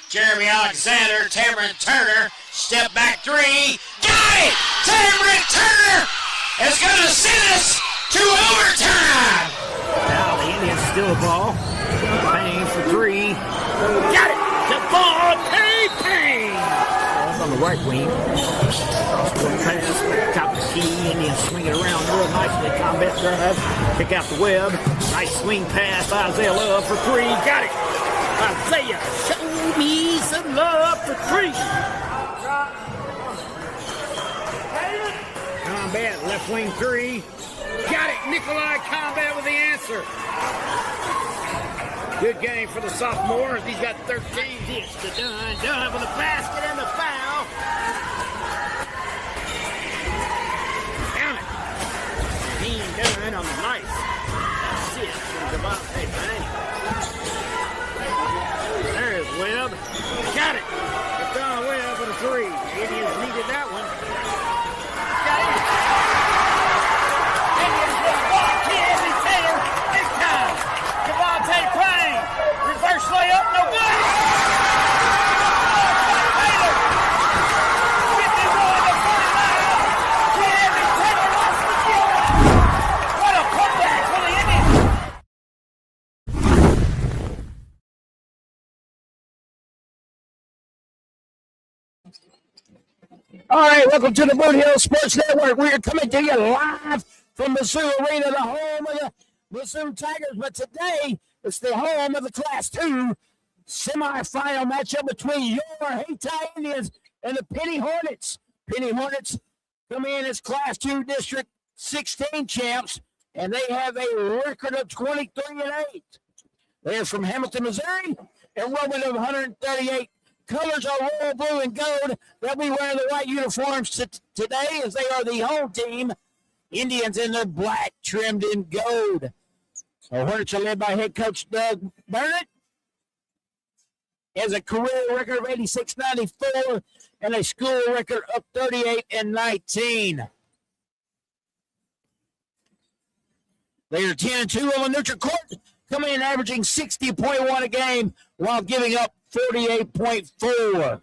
Jeremy Alexander, Tamron Turner, step back three. Got it! Tamron Turner is going to send us to overtime. Now the Indians still a ball. Payne for three. Got it! The ball, Payne! On the right wing. Cross-court pass, top the key. Indians swing it around real nicely. Combat drive. Kick out the web. Nice swing pass. Isaiah Love for three. Got it! Isaiah, show me some love for three. Combat, left wing three. Got it! Nikolai Combat with the answer. Good game for the sophomore. He's got 13. Dish to Dunn. Dunn with the basket and the foul. Count it. Dean Dunn on the nice assist from Devontae Penney. There is Webb. Got it. Don Webb with a three. The Indians needed that one. Got it. Indians with the ball. Keandre Taylor this time. Devontae Payne. Reverse layup. No good. Taylor. 51 to 49. Keandre Taylor lost the kill. What a putback for the Indians. All right, welcome to the Boot Hill Sports Network. We are coming to you live from Mizzou Arena, the home of the Mizzou Tigers. But today, it's the home of the Class 2 semifinal matchup between your Hayti Indians and the Penney Hornets. Penney Hornets come in as Class 2 District 16 champs, and they have a record of 23-8. They're from Hamilton, Missouri, enrollment of 138. Colors are royal blue and gold. They'll be wearing the white uniforms today as they are the home team. Indians in their black trimmed in gold. So Hornets are led by head coach Doug Burnett. He has a career record of 86-94 and a school record of 38-19. They are 10-2 on the neutral court, coming in averaging 60.1 a game while giving up 48.4.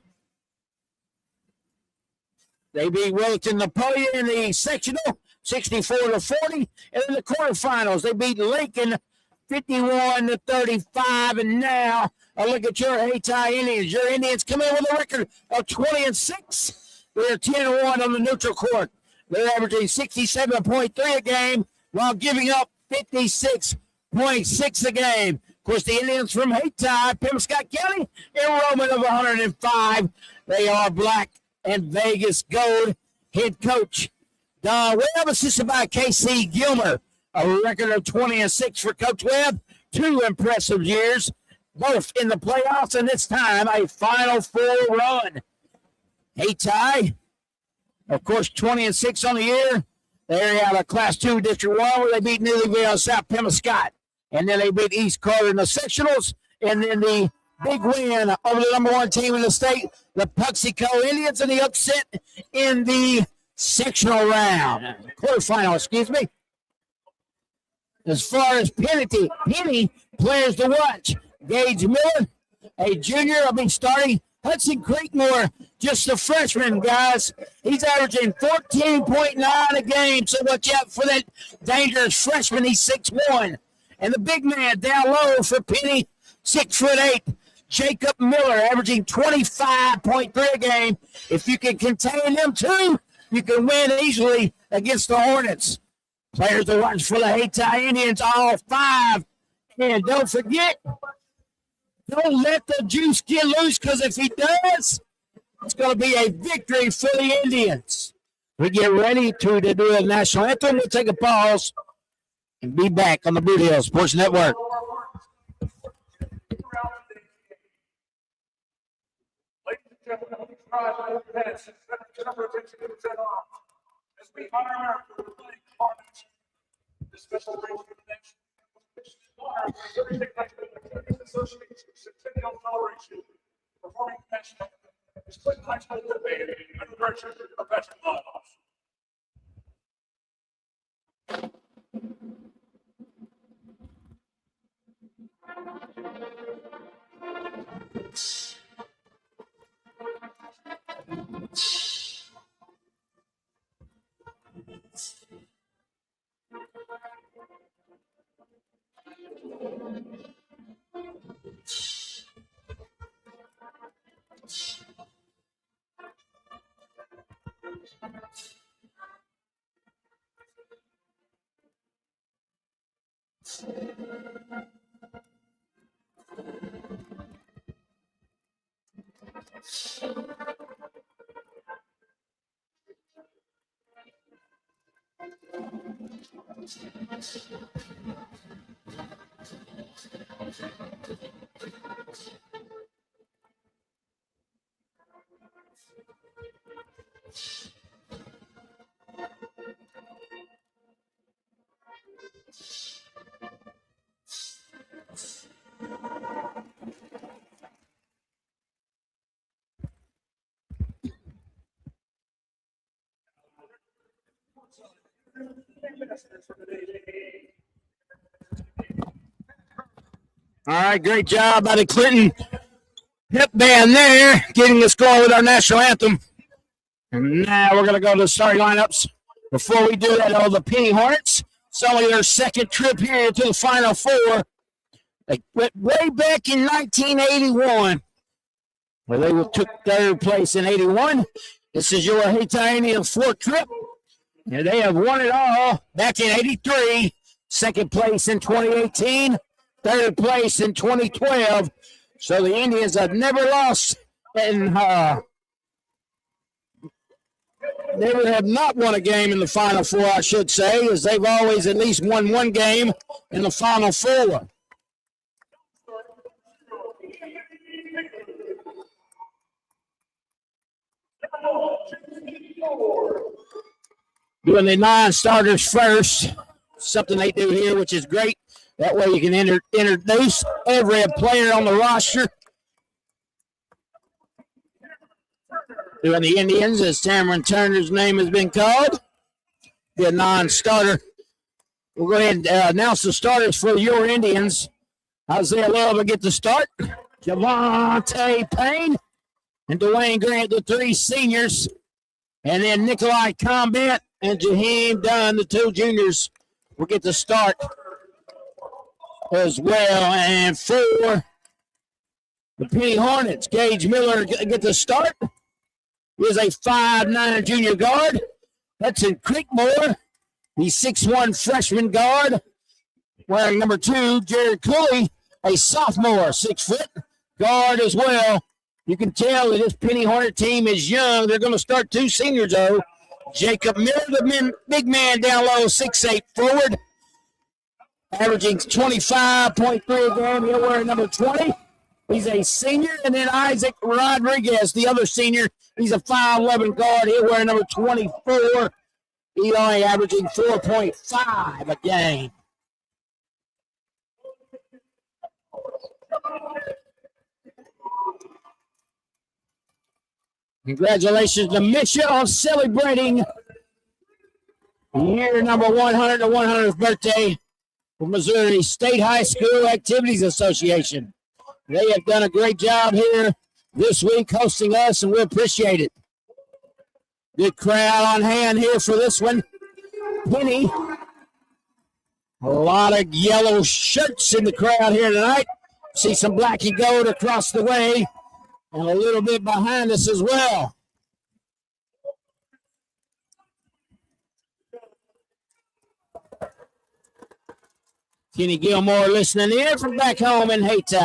They beat Wellington Napoleon in the sectional, 64-40. And in the quarterfinals, they beat Lincoln 51-35. And now, a look at your Hayti Indians. Your Indians come in with a record of 20-6. They're 10-1 on the neutral court. They're averaging 67.3 a game while giving up 56.6 a game. Of course, the Indians from Hayti, Pembroke County, enrollment of 105. They are black and Vegas gold. Head coach Don Webb, assisted by K.C. Gilmer. A record of 20-6 for Coach Webb. 2 impressive years, both in the playoffs, and this time a Final Four run. Hayti, of course, 20-6 on the year. They're out of Class 2 District 1 where they beat Newlyville and South Pembroke. And then they beat East Carter in the sectionals. And then the big win over the number 1 team in the state, the Puxico Indians, and the upset in the sectional round. Quarterfinal, excuse me. As far as Penney players to watch, Gage Miller, a junior, will be starting. Hudson Creekmore, just a freshman, guys. He's averaging 14.9 a game, so watch out for that dangerous freshman. He's 6'1". And the big man down low for Penney, 6'8", Jacob Miller, averaging 25.3 a game. If you can contain them two, you can win easily against the Hornets. Players to watch for the Hayti Indians, all 5. And don't forget, don't let the juice get loose, because if he does, it's going to be a victory for the Indians. We get ready to do the national anthem. We'll take a pause and be back on the Boot Hill Sports Network. Ladies and gentlemen, please rise and advance number 15 as we honor America with the playing Hornets. This special race for the nation is honored by the Thursday Night Association Centennial Celebration. Performing the national is Clinton High School Band under the direction of Patrick Laws. All right, great job by the Clinton hip band there, getting us going with our national anthem. And now we're going to go to the starting lineups. Before we do that, the Penney Hornets, it's only their second trip here to the Final Four. They went way back in 1981, where they took third place in 81. This is your Hayti fourth trip. And they have won it all back in 83, second place in 2018, third place in 2012. So the Indians have never lost and never have not won a game in the Final Four, I should say, as they've always at least won one game in the Final Four. Doing the non-starters first, something they do here, which is great. That way you can introduce every player on the roster. Doing the Indians, as Cameron Turner's name has been called. Be a non-starter. We'll go ahead and announce the starters for your Indians. Isaiah Love will get the start. Javante Payne and Dwayne Grant, the three seniors. And then Nikolai Combat and Jaheim Dunn, the two juniors, will get the start as well. And for the Penney Hornets, Gage Miller get the start. He is a 5'9" junior guard. Hudson Creekmore, the 6'1" freshman guard. Wearing number 2, Jared Cooley, a sophomore, 6 foot guard as well. You can tell that this Penney Hornet team is young. They're going to start 2 seniors, though. Jacob Miller, the big man down low, 6'8" forward, averaging 25.3 a game. He'll wear number 20. He's a senior. And then Isaac Rodriguez, the other senior. He's a 5'11" guard. He'll wear number 24. He's only averaging 4.5 a game. Congratulations to Mitchell on celebrating year number 100, the 100th birthday for Missouri State High School Activities Association. They have done a great job here this week hosting us, and we appreciate it. Good crowd on hand here for this one. Penney, a lot of yellow shirts in the crowd here tonight. See some black and gold across the way. And a little bit behind us as well. Kenny Gilmore listening in from back home in Hayti.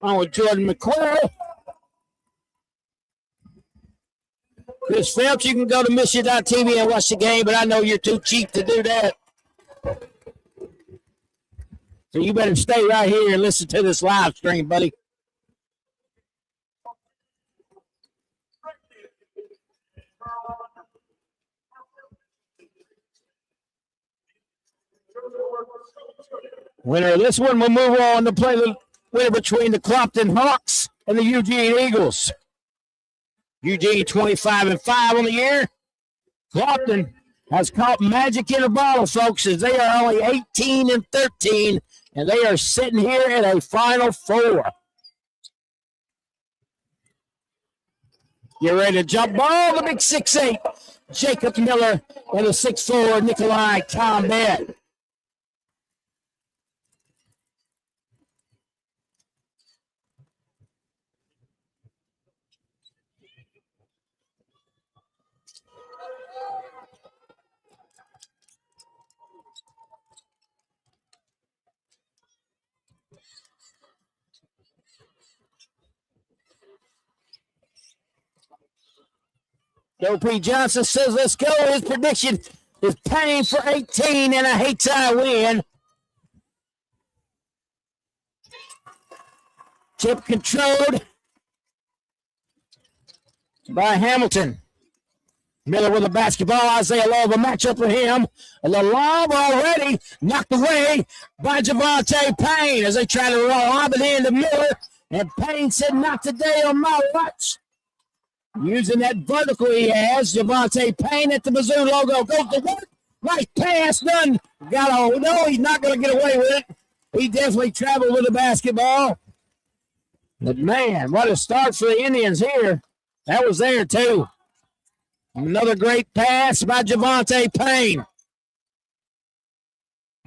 On with Jordan McQuarrie. Chris Phelps, you can go to Michigan.tv and watch the game, but I know you're too cheap to do that. So you better stay right here and listen to this live stream, buddy. Winner of this one will move on to play the winner between the Clopton Hawks and the Eugene Eagles. Eugene 25-5 on the year. Clopton has caught magic in a bottle, folks, as they are only 18-13, and they are sitting here at a Final Four. Get ready to jump ball. The big 6'8", Jacob Miller, and the 6'4", Nikolai Combat. O.P. Johnson says, let's go. His prediction is Penney for 18 and a Hayti win. Tip controlled by Hamilton. Miller with the basketball. Isaiah Love, a matchup for him. A little lob already knocked away by Javante Payne as they try to lob it into Miller. And Payne said, not today on my watch. Using that vertical he has, Javante Payne at the Mizzou logo. Goes to work. Nice pass done. No, he's not going to get away with it. He definitely traveled with the basketball. But, man, what a start for the Indians here. That was there, too. Another great pass by Javante Payne.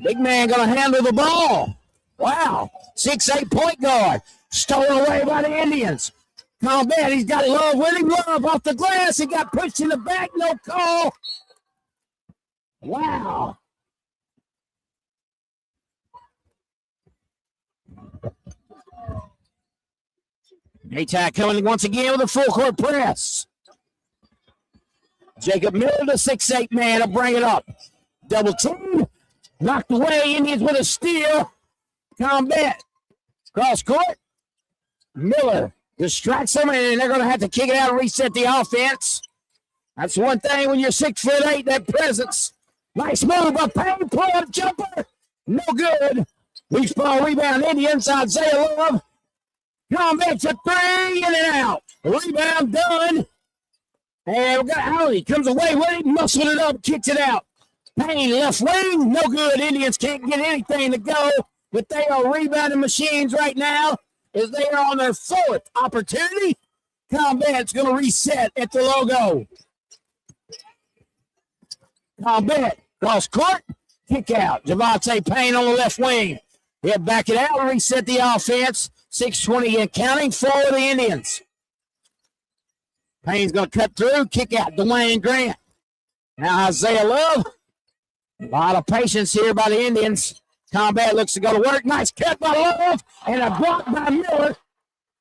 Big man going to handle the ball. Wow. 6'8" point guard. Stolen away by the Indians. Combat, he's got Love with him. Love off the glass. He got pushed in the back. No call. Wow. Hayti coming once again with a full court press. Jacob Miller, the 6'8" man, will bring it up. Double team. Knocked away. Indians with a steal. Combat. Cross court. Miller distracts them, and they're going to have to kick it out and reset the offense. That's one thing when you're 6'8", that presence. Nice move by Payne. Pull-up jumper. No good. Loose ball rebound. Indians. Isaiah Love. Combat for three. In and out. Rebound done. And we got Howley. Comes away with it. Muscled it up. Kicks it out. Payne left wing. No good. Indians can't get anything to go. But they are rebounding machines right now as they are on their fourth opportunity. Combat's going to reset at the logo. Combat, cross court, kick out. Javante Payne on the left wing. He'll back it out and reset the offense. 6:20 and counting for the Indians. Payne's going to cut through, kick out Dwayne Grant. Now Isaiah Love. A lot of patience here by the Indians. Combat looks to go to work. Nice cut by Love and a block by Miller.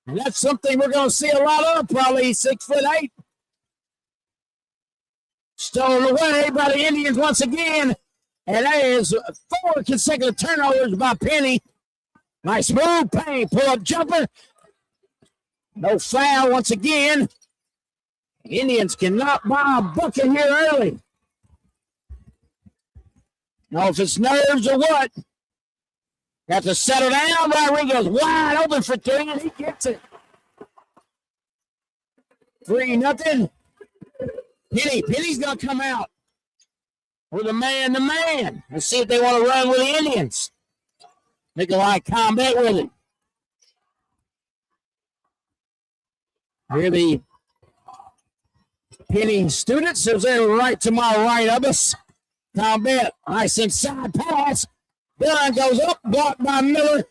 And that's something we're going to see a lot of, probably 6'8". Stolen away by the Indians once again. And that is 4 consecutive turnovers by Penney. Nice move. Payne, pull-up jumper. No foul once again. Indians cannot buy a bucket here early. Know if it's nerves or what. Have to settle down. Rodriguez wide open for three, and he gets it. 3-0. Penny's going to come out with a man-to-man. Let's see if they want to run with the Indians. Nikolai Combat with it. Here the Penney students. They're right to my right of us. Combat, nice inside pass. Dunn goes up, blocked by Miller.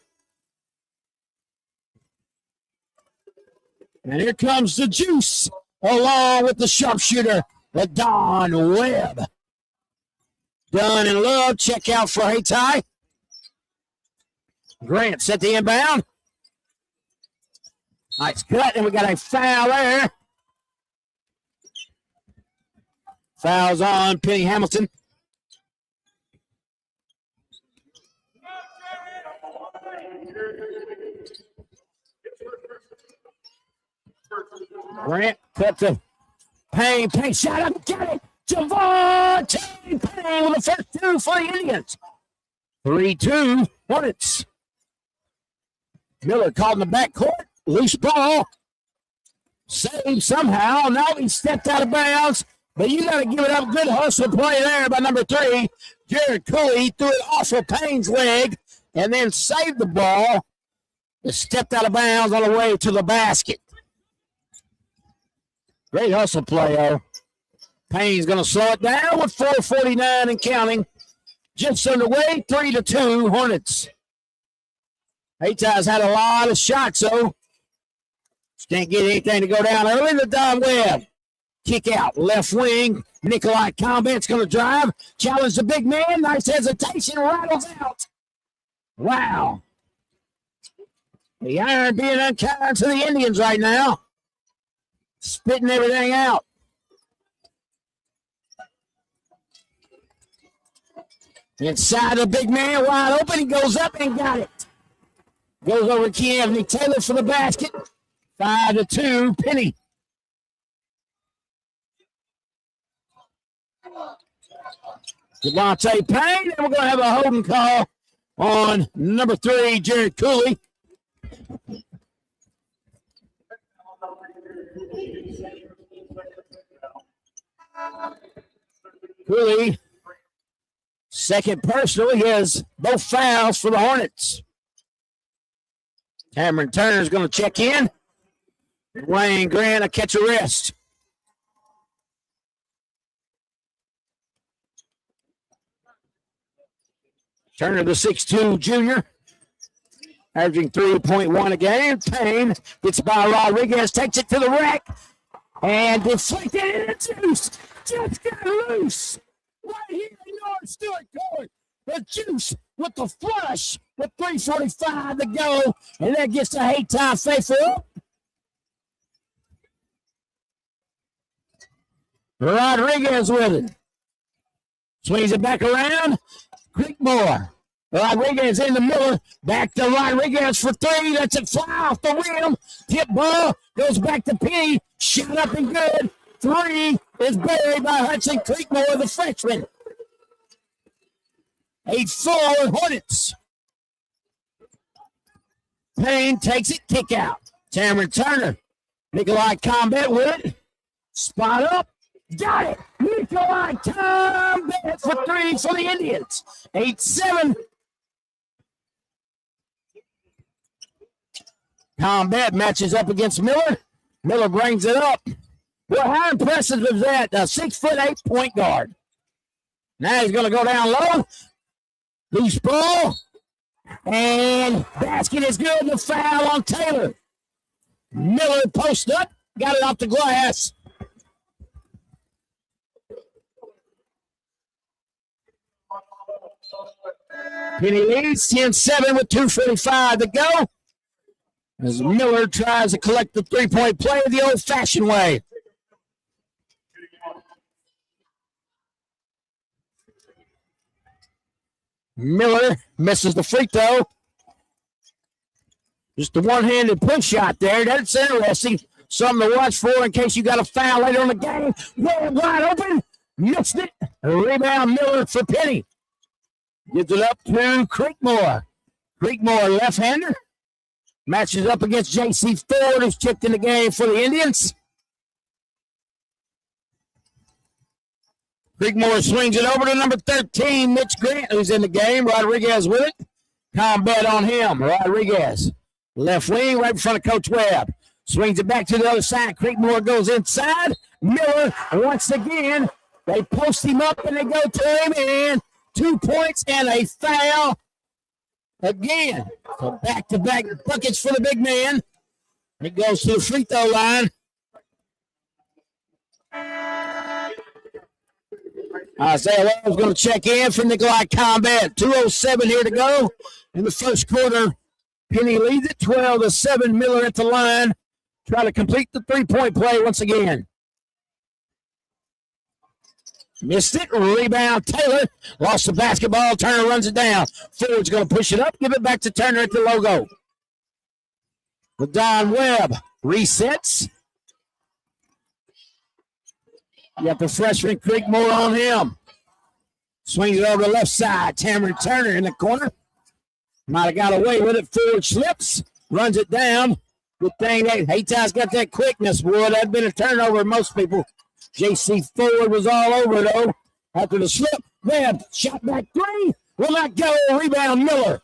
And here comes the juice, along with the sharpshooter, Don Webb. Dunn and Love check out for Hayti. Grant set the inbound. Nice cut, and we got a foul there. Fouls on Penny Hamilton. Grant cut to Payne. Payne shot up, got it. Javante Payne with the first two for the Indians. 3-2 Hornets. Miller caught in the backcourt. Loose ball. Saved somehow. Now he stepped out of bounds. But you got to give it up. Good hustle play there by number 3. Jared Cooley threw it off of Payne's leg and then saved the ball. It stepped out of bounds on the way to the basket. Great hustle play, though. Payne's going to slow it down with 4:49 and counting. Just underway, 3-2 Hornets. Hayti's had a lot of shots, though. Just can't get anything to go down early. The Don Webb. Kick out, left wing. Nikolai Combat's going to drive. Challenge the big man. Nice hesitation. Rattles out. Wow. The Iron being unkind to the Indians right now. Spitting everything out. Inside the big man, wide open. He goes up and got it. Goes over to Anthony Taylor for the basket. 5-2, Penney. Devontae Payne, and we're going to have a holding call on number 3, Jared Cooley. Cooley, second personal. He has both fouls for the Hornets. Cameron Turner is going to check in. Wayne Grant a catch a rest. Turner, the 6'2 junior, averaging 3.1 a game. Payne gets by Rodriguez, takes it to the rack, and deflected in the juice. Just got loose. Right here, North Stewart Court. The juice with the flush with 3:45 to go, and that gets the Hayti faithful up. Rodriguez with it. Swings it back around. Creekmore. Rodriguez in the middle. Back to Rodriguez for 3. That's it. Fly off the rim. Tip ball. Goes back to Penney. Shot up and good. 3 is buried by Hudson Creekmore, the freshman. 8-4 Hornets. Payne takes it. Kick out. Cameron Turner. Nikolai Combat with it. Spot up. Got it. Nikolai Combat for 3 for the Indians. 8-7. Combat matches up against Miller. Miller brings it up. Well, how impressive is that? A 6'8" point guard. Now he's going to go down low. Loose ball. And basket is good. The foul on Taylor. Miller post up. Got it off the glass. Penney leads 10-7 with 2:45 to go. As Miller tries to collect the three-point play the old-fashioned way. Miller misses the free throw. Just a one-handed push shot there. That's interesting. Something to watch for in case you got a foul later in the game. Wide open. Missed it. A rebound Miller for Penney. Gives it up to Creekmore. Creekmore, left-hander. Matches up against J.C. Ford, who's checked in the game for the Indians. Creekmore swings it over to number 13, Mitch Grant, who's in the game. Rodriguez with it. Combat on him. Rodriguez. Left wing, right in front of Coach Webb. Swings it back to the other side. Creekmore goes inside. Miller, once again, they post him up and they go to him, and 2 points and a foul. Again, so back-to-back buckets for the big man. He goes to the free throw line. Isaiah Lowe's going to check in for Nikolai Combat. 2:07 here to go in the first quarter. Penney leads it 12-7. Miller at the line. Try to complete the three-point play once again. Missed it. Rebound Taylor. Lost the basketball. Turner runs it down. Ford's going to push it up. Give it back to Turner at the logo. With Don Webb. Resets. You got the freshman Creekmore on him. Swings it over the left side. Cameron Turner in the corner. Might have got away with it. Ford slips. Runs it down. Good thing that Hayti's got that quickness, boy. That'd been a turnover most people. J.C. Ford was all over, though. After the slip, Webb shot back 3. Will not go. Rebound Miller.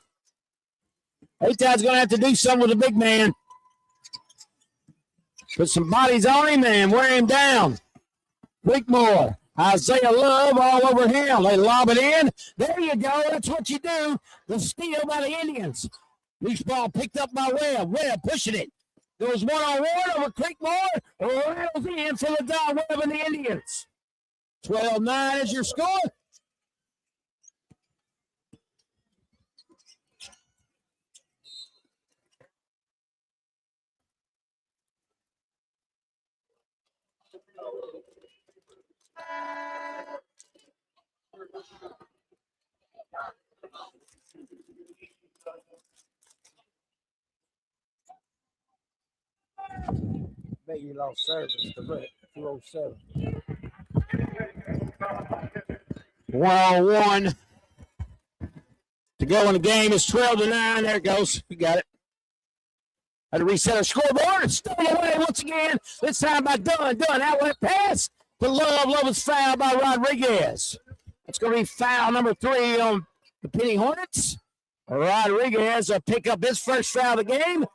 Hayti's going to have to do something with the big man. Put some bodies on him and wear him down. Creekmore. Isaiah Love all over him. They lob it in. There you go. That's what you do. The steal by the Indians. Loose ball picked up by Webb. Webb pushing it. Goes one-on-one over Creekmore. Rattles in for the Don Webb and the Indians. 12-9 is your score. Bet you lost service to Brett, 207. 1-on-1 to go in the game. It's 12-9. There it goes. We got it. Had to reset our scoreboard. It's stolen away once again. This time by Dunn. Dunn outlet pass to Love. Love is fouled by Rodriguez. It's going to be foul number 3 on the Penney Hornets. Rodriguez will pick up his first foul of the game.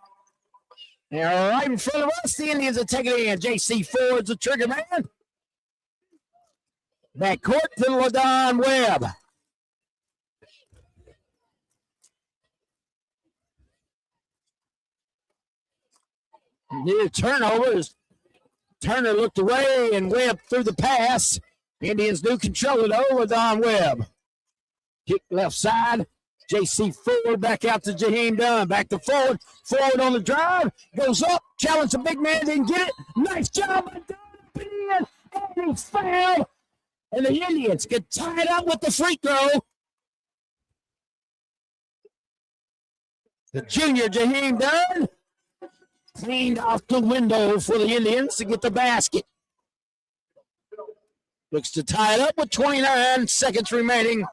And right in front of us, the Indians are taking it in. J.C. Ford's the trigger man. Back court to LaDon Webb. Near turnovers. Turner looked away and Webb threw the pass. Indians do control it over LaDon Webb. Kick left side. J.C. Ford back out to Jaheim Dunn. Back to Ford. Ford on the drive. Goes up. Challenge the big man. Didn't get it. Nice job by Dunn. And he's fouled. And the Indians get tied up with the free throw. The junior Jaheim Dunn cleaned off the window for the Indians to get the basket. Looks to tie it up with 29 seconds remaining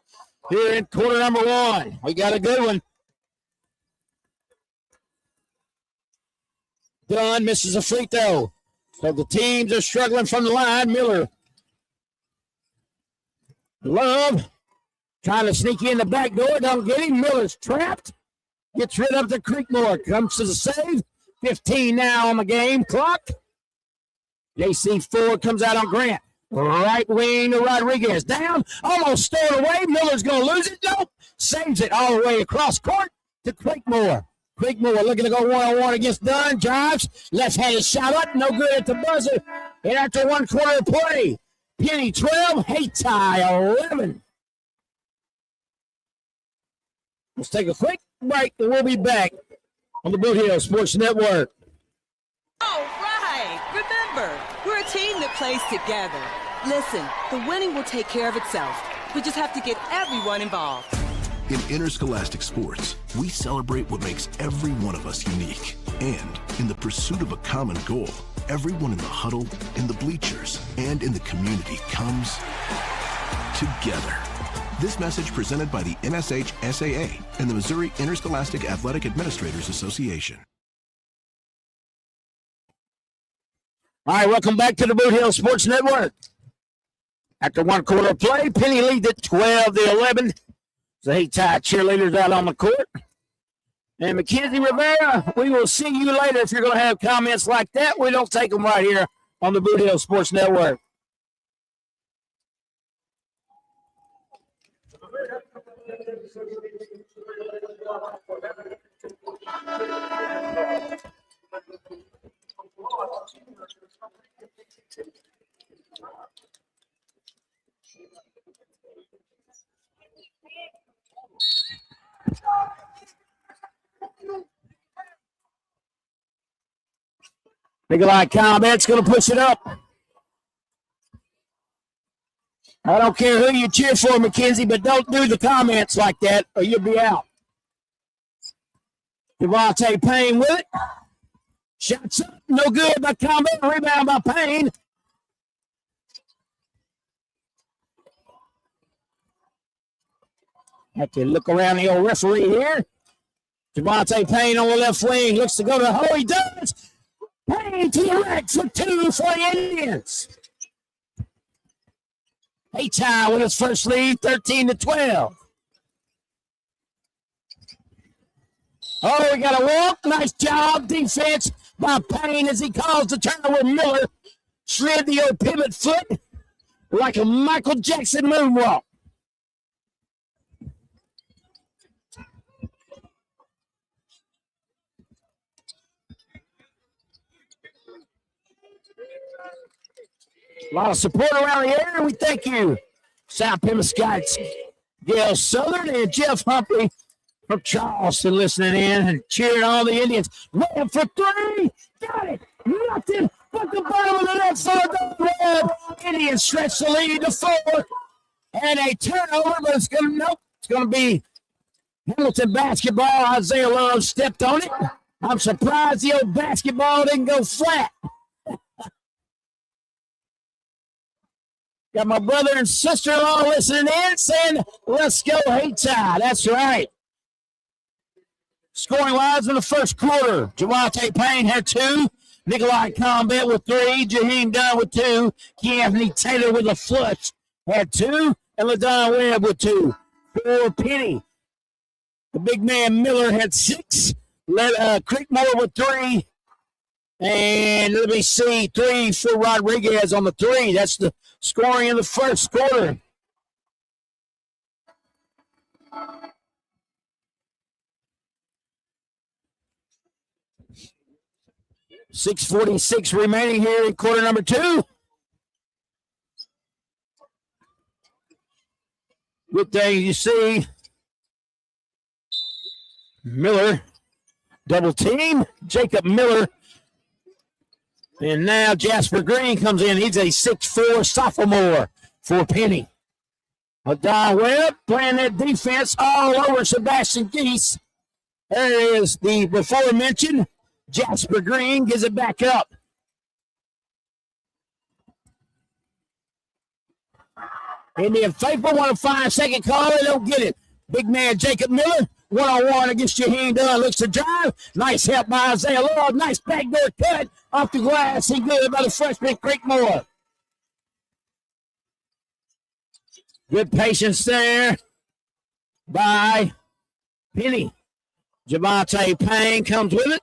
here in quarter number 1. We got a good one. Dunn misses a free throw. So the teams are struggling from the line. Miller. Love trying to sneak in the back door. Don't get him. Miller's trapped. Gets rid of the Creekmore. Comes to the save. 15 now on the game clock. J.C. Ford comes out on Grant. Right wing to Rodriguez. Down. Almost stored away. Miller's going to lose it. Nope. Saves it all the way across court to Creekmore. Creekmore looking to go one-on-one against Dunn. Drives. Left-handed shot up. No good at the buzzer. And after 1 quarter of play, Penney 12, Hayti 11. Let's take a quick break and we'll be back on the Boot Hill Sports Network. All right. Remember, we're a team that plays together. Listen, the winning will take care of itself. We just have to get everyone involved. In interscholastic sports, we celebrate what makes every one of us unique. And in the pursuit of a common goal, everyone in the huddle, in the bleachers, and in the community comes together. This message presented by the MSHSAA and the Missouri Interscholastic Athletic Administrators Association. All right, welcome back to the Boot Hill Sports Network. After 1 quarter of play, Penney leads it 12-11. The Hayti cheerleaders out on the court. And Mackenzie Rivera, we will see you later. If you're going to have comments like that, we don't take them right here on the Boot Hill Sports Network. Nikolai Combat's going to push it up. I don't care who you cheer for, Mackenzie, but don't do the comments like that or you'll be out. Devontae Payne with it. Shots up. No good by Combat. Rebound by Payne. Have to look around the old referee here. Devontae Payne on the left wing. Looks to go to the hole. He does. Payne to the rack for 2 for the Indians. Hayti with his first lead, 13-12. Oh, we got a walk. Nice job, defense by Payne as he calls the turnover. Miller slid the old pivot foot like a Michael Jackson moonwalk. A lot of support around the area. We thank you. South Pembroke's Gail Southern and Jeff Humphrey from Charleston listening in and cheering on the Indians. Webb for three. Got it. Nothing but the bottom of the net for Webb. Indians stretch the lead to 4. And a turnover, but it's going to be Hamilton basketball. Isaiah Love stepped on it. I'm surprised the old basketball didn't go flat. Got my brother and sister-in-law listening in saying, let's go Hayti. That's right. Scoring-wise in the first quarter, Javante Payne had 2. Nikolai Combat with 3. Jaheim Dunn with 2. Anthony Taylor with a flush had 2. And LaDon Webb with 2. For Penney. The big man Miller had 6. Creekmore with 3. And let me see, 3 for Rodriguez on the 3. That's the scoring in the first quarter. .646 remaining here in quarter number 2. Good thing you see Miller double team. Jacob Miller. And now Jasper Green comes in. He's a 6'4 sophomore for Penney. Don Webb playing that defense all over Sebastian Geese. There is the before mentioned Jasper Green, gives it back up. Indian faithful want a 5-second call. They don't get it. Big man Jacob Miller, one-on-one against Jaheim Dunn. Looks to drive. Nice help by Isaiah Love. Nice backdoor cut off the glass. He good by the freshman Creekmore. Good patience there by Penney. Javante Payne comes with it.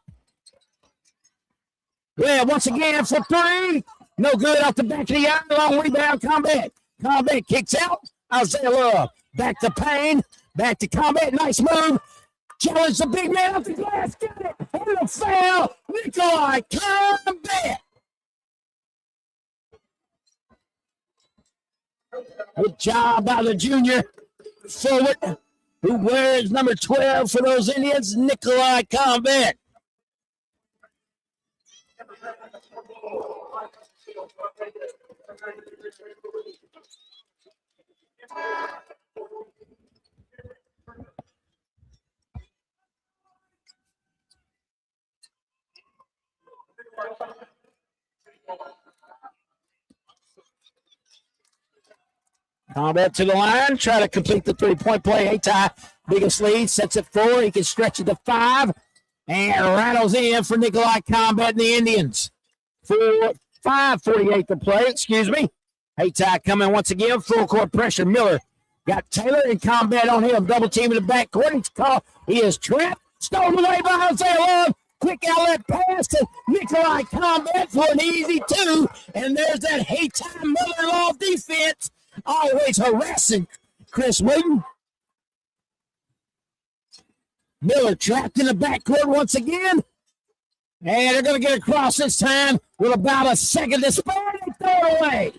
Well, once again for 3. No good off the back of the iron. Long rebound. Combat kicks out. Isaiah Love. Back to Payne. Back to Combat. Nice move. Challenge the big man off the glass. Got it. And a foul. Nikolai Combat. Good job by the junior forward who wears number 12 for those Indians, Nikolai Combat. Combat to the line, try to complete the 3-point play. Hayti, biggest lead, sets it 4. He can stretch it to 5 and rattles in for Nikolai Combat and the Indians. 5:48 to play, Hayti coming once again, full court pressure. Miller got Taylor and Combat on him, double team in the backcourt. He's called. He is trapped, stolen away by Isaiah Love. Quick outlet pass to Nikolai Combat for an easy 2. And there's that Hayti mother-in-law defense. Always harassing Chris Wooden. Miller trapped in the backcourt once again. And they're going to get across this time with about a second to spare. They throw it away.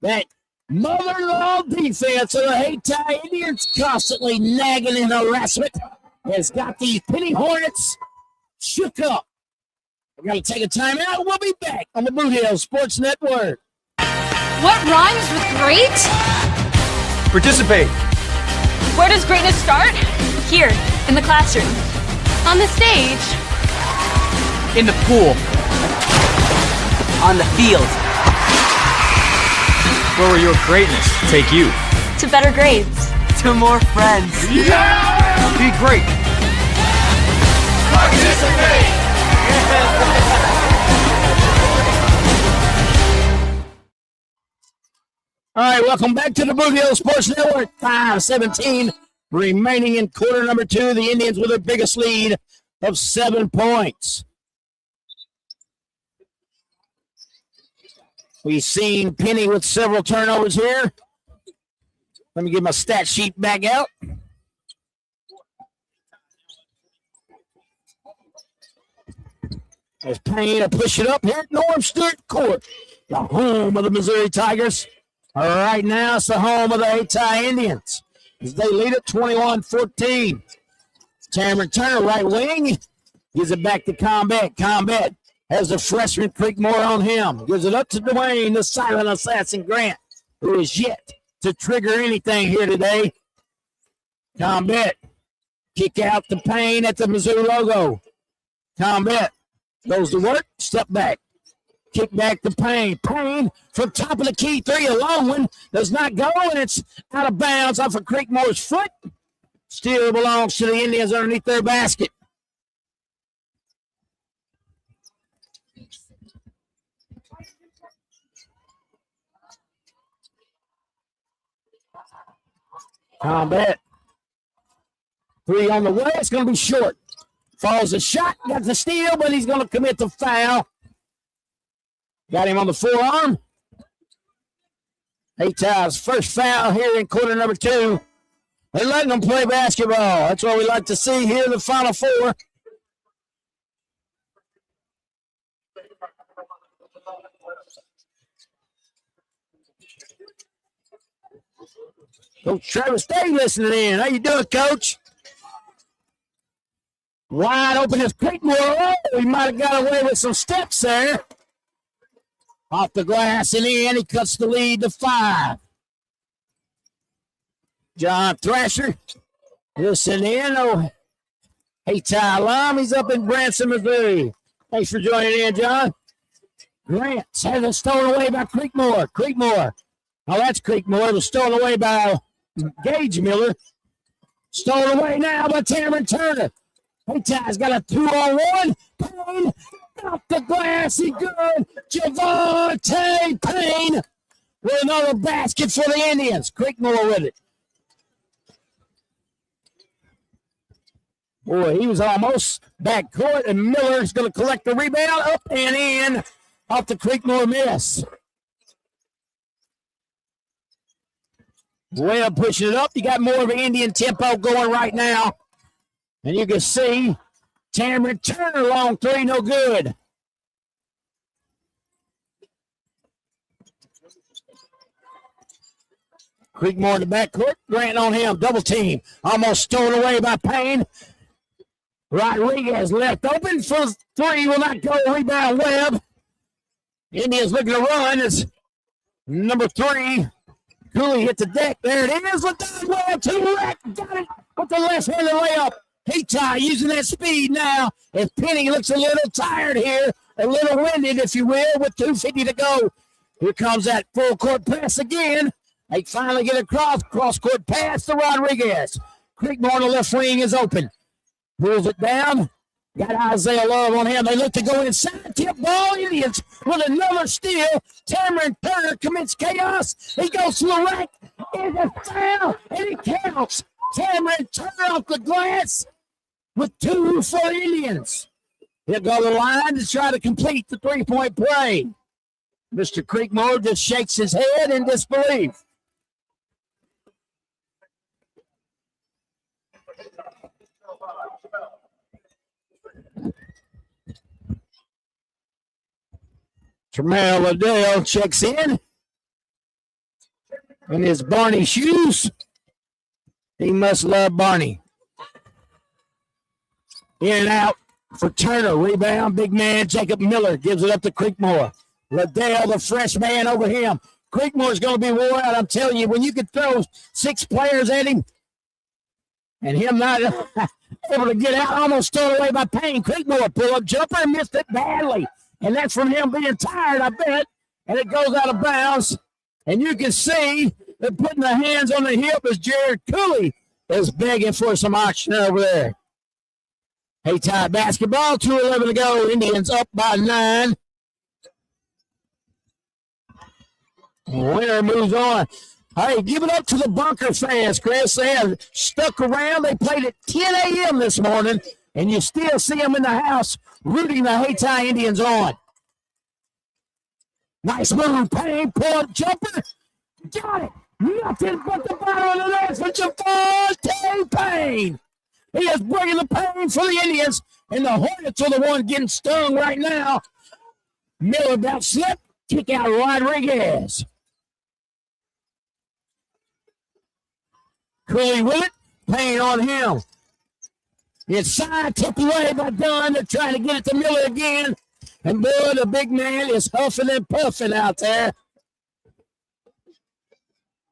That mother-in-law defense of the Hayti Indians, constantly nagging in harassment, has got these Penney Hornets shook up. We're going to take a timeout. We'll be back on the Boot Hill Sports Network. What rhymes with great? Participate. Where does greatness start? Here, in the classroom. On the stage. In the pool. On the field. Where will your greatness take you? To better grades. To more friends. Yeah! Be great. Participate! All right, welcome back to the Boot Hill Sports Network. 5:17 remaining in quarter number 2. The Indians with their biggest lead of 7 points. We've seen Penney with several turnovers here. Let me get my stat sheet back out. As Payne will push it up here at Norm Stewart Court, the home of the Missouri Tigers. All right, now it's the home of the Hayti Indians as they lead it 21-14. Cameron Turner, right wing, gives it back to Combat. Combat has the freshman Creekmore on him. Gives it up to Dwayne, the silent assassin Grant, who is yet to trigger anything here today. Combat, kick out to Payne at the Mizzou logo. Combat goes to work, step back. Kick back to Payne. Payne from top of the key three. A long one does not go, and it's out of bounds off of Creekmore's foot. Still belongs to the Indians underneath their basket. Combat. Three on the way. It's going to be short. Falls a shot. Got the steal, but he's going to commit the foul. Got him on the forearm. Hayty's first foul here in quarter number 2. They're letting them play basketball. That's what we like to see here in the Final Four. Coach Travis Day listening in. How you doing, Coach? Wide open is Creekmore. Oh, he might have got away with some steps there. Off the glass and in, he cuts the lead to 5. John Thrasher, listen in. Oh, Hayti alum, he's up in Branson, Missouri. Thanks for joining in, John. Grant has it stolen away by Creekmore. Creekmore. Oh, that's Creekmore. It was stolen away by Gage Miller. Stolen away now by Cameron Turner. Hayty's got a 2-on-1. Payne off the glass. He good. Javante Payne with another basket for the Indians. Creekmore with it. Boy, he was almost back court, and Miller's going to collect the rebound up and in off the Creekmore miss. Webb pushing it up. You got more of an Indian tempo going right now. And you can see Cameron Turner, long three, no good. Creekmore in the backcourt. Grant on him. Double team. Almost stolen away by Payne. Rodriguez left open for 3. Will not go. Rebound Webb. Indians looking to run. It's number 3. Cooley hit the deck. There it is. LaDon Webb to the rack. Got it with the left-handed layup. Hayti using that speed now. And Penney looks a little tired here. A little winded, if you will, with 2:50 to go. Here comes that full court pass again. They finally get across. Cross-court pass to Rodriguez. Creekmore on the left wing is open. Pulls it down. Got Isaiah Love on him. They look to go inside. Tip ball. Indians with another steal. Cameron Turner commits chaos. He goes to the rack. It's a foul. And it counts. Cameron Turner off the glass with 2 for the Indians. He'll go to the line to try to complete the 3-point play. Mr. Creekmore just shakes his head in disbelief. Termel Liddell checks in his Barney shoes. He must love Barney. In and out for Turner. Rebound, big man. Jacob Miller gives it up to Creekmore. Liddell, the fresh man over him. Creekmore's going to be wore out. I'm telling you, when you can throw 6 players at him and him not able to get out, almost stolen away by Payne. Creekmore pull-up jumper and missed it badly. And that's from him being tired, I bet. And it goes out of bounds. And you can see they're putting their hands on the hip as Jared Cooley is begging for some action over there. Hayti basketball, 2:11 to go. Indians up by 9. Winner moves on. Hey, give it up to the Bunker fans, Chris. They have stuck around. They played at 10 a.m. this morning. and you still see them in the house rooting the Hayti Indians on. Nice move, Payne, pull up jumper. Got it. Nothing but the bottom of the net for Javante Payne. He is bringing the pain for the Indians, and the Hornets are the one getting stung right now. Miller about slip, kick out Rodriguez. Curly with it, Payne on him. Inside, tipped away by Dunn. They're trying to get it to Miller again. And boy, the big man is huffing and puffing out there.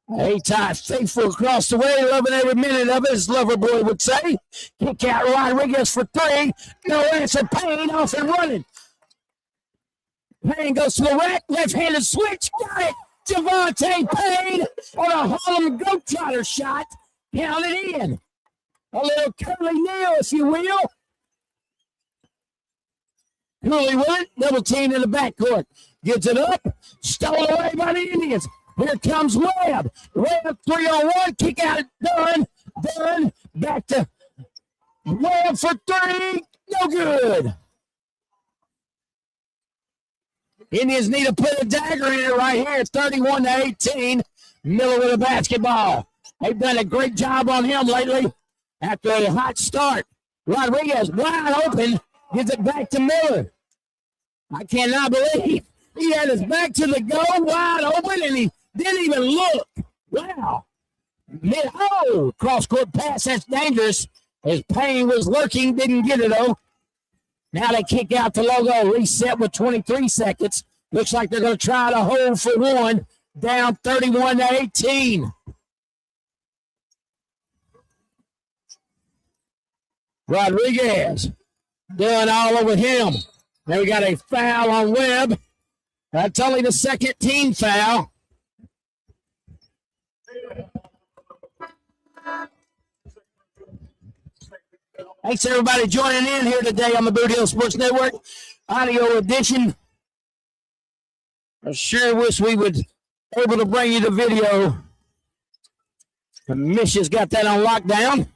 Hayti faithful across the way, loving every minute of it, as Loverboy would say. Kick out Rodriguez for three. No answer. Payne off and running. Payne goes to the rack. Left-handed switch. Got it. Javante Payne on a Harlem Globetrotter shot. Counted in. A little curly nail, if you will. Curly with it. Double team in the backcourt. Gets it up. Stolen away by the Indians. Here comes Webb. Webb 3-on-1. Kick out. Done. Done. Back to Webb for three. No good. Indians need to put a dagger in it right here. 31-18. Miller with a basketball. They've done a great job on him lately after a hot start. Rodriguez wide open. Gives it back to Miller. I cannot believe he had his back to the goal, wide open, and he didn't even look. Wow. Cross-court pass, that's dangerous. As Payne was lurking, didn't get it, though. Now they kick out the logo, reset with 23 seconds. Looks like they're going to try to hold for one, down 31-18. Rodriguez doing all over him. Now we got a foul on Webb. That's only the second team foul. Thanks, everybody, joining in here today on the Boot Hill Sports Network audio edition. I sure wish we would able to bring you the video. Michi's got that on lockdown.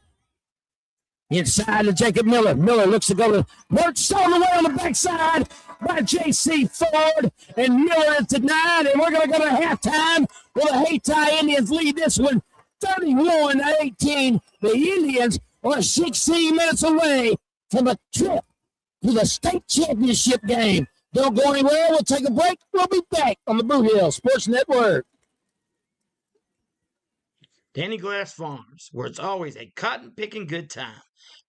Inside to Jacob Miller. Miller looks to go to Mertz, stolen away on the backside by J.C. Ford. And Miller is denied, and we're going to go to halftime. Will the Hayti Indians lead this one 31-18. The Indians are 16 minutes away from a trip to the state championship game. Don't go anywhere. We'll take a break. We'll be back on the Boot Hill Sports Network. Danny Glass Farms, where it's always a cotton-picking good time.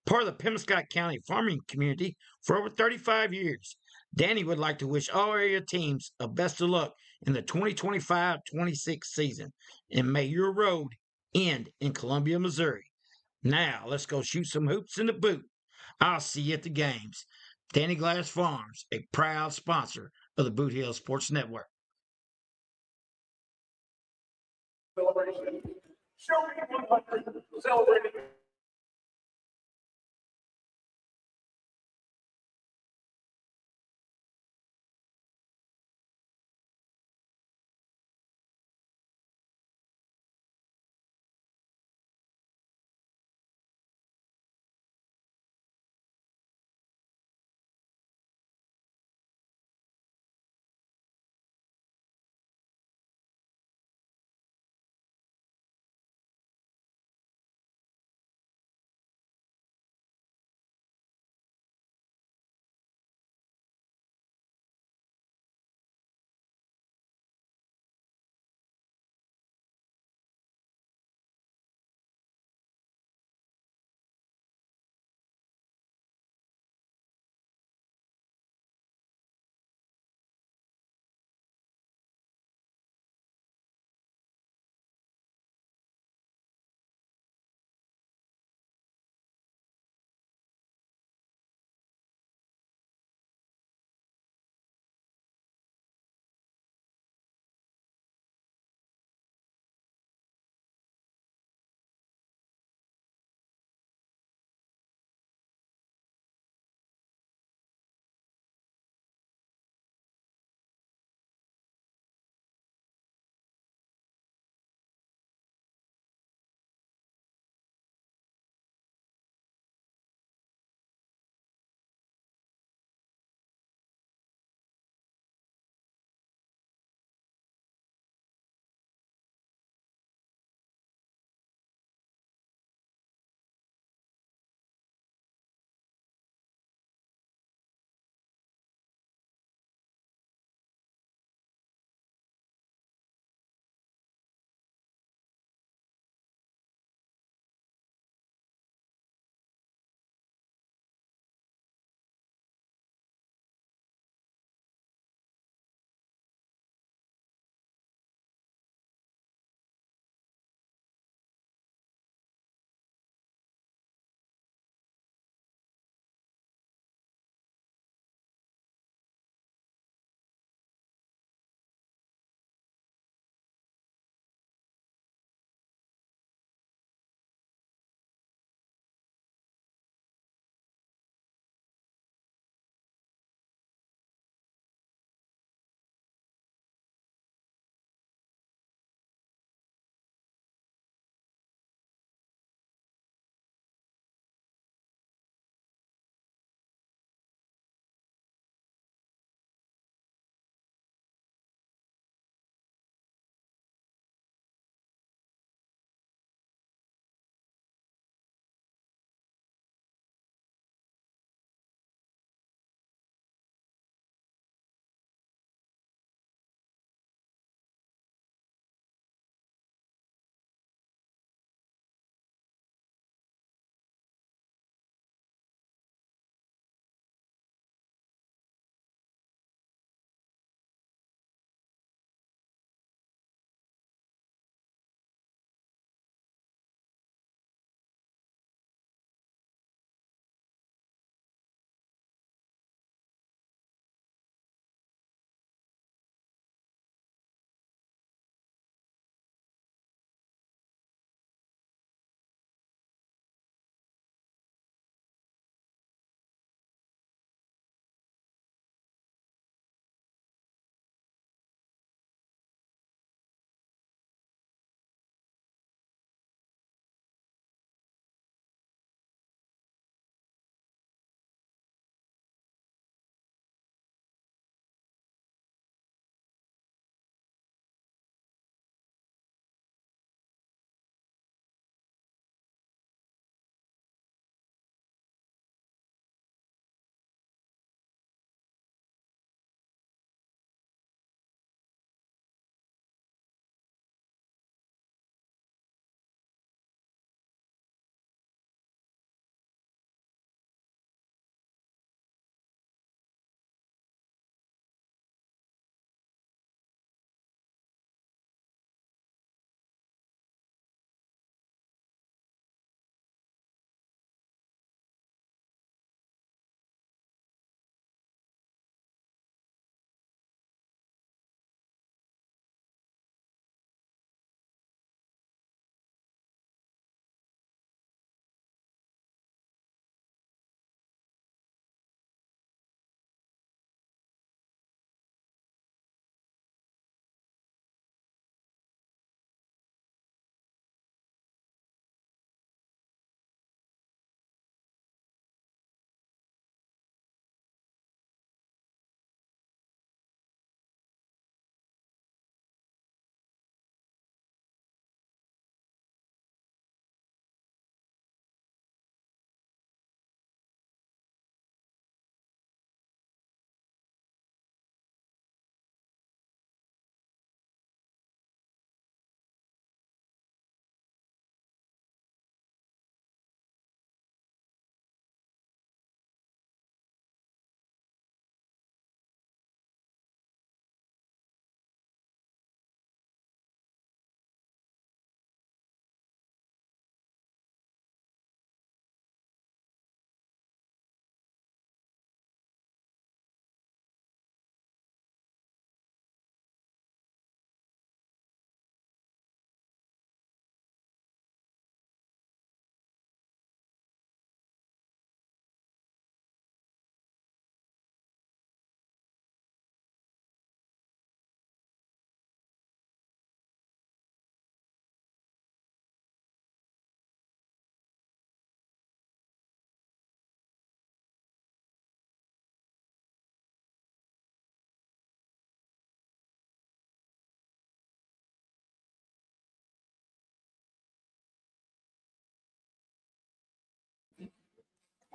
Part of the Pembroke County farming community for over 35 years. Danny would like to wish all area teams a best of luck in the 2025-26 season. And may your road end in Columbia, Missouri. Now, let's go shoot some hoops in the boot. I'll see you at the games. Danny Glass Farms, a proud sponsor of the Boot Hill Sports Network. Celebration. Show me 100. Celebrating.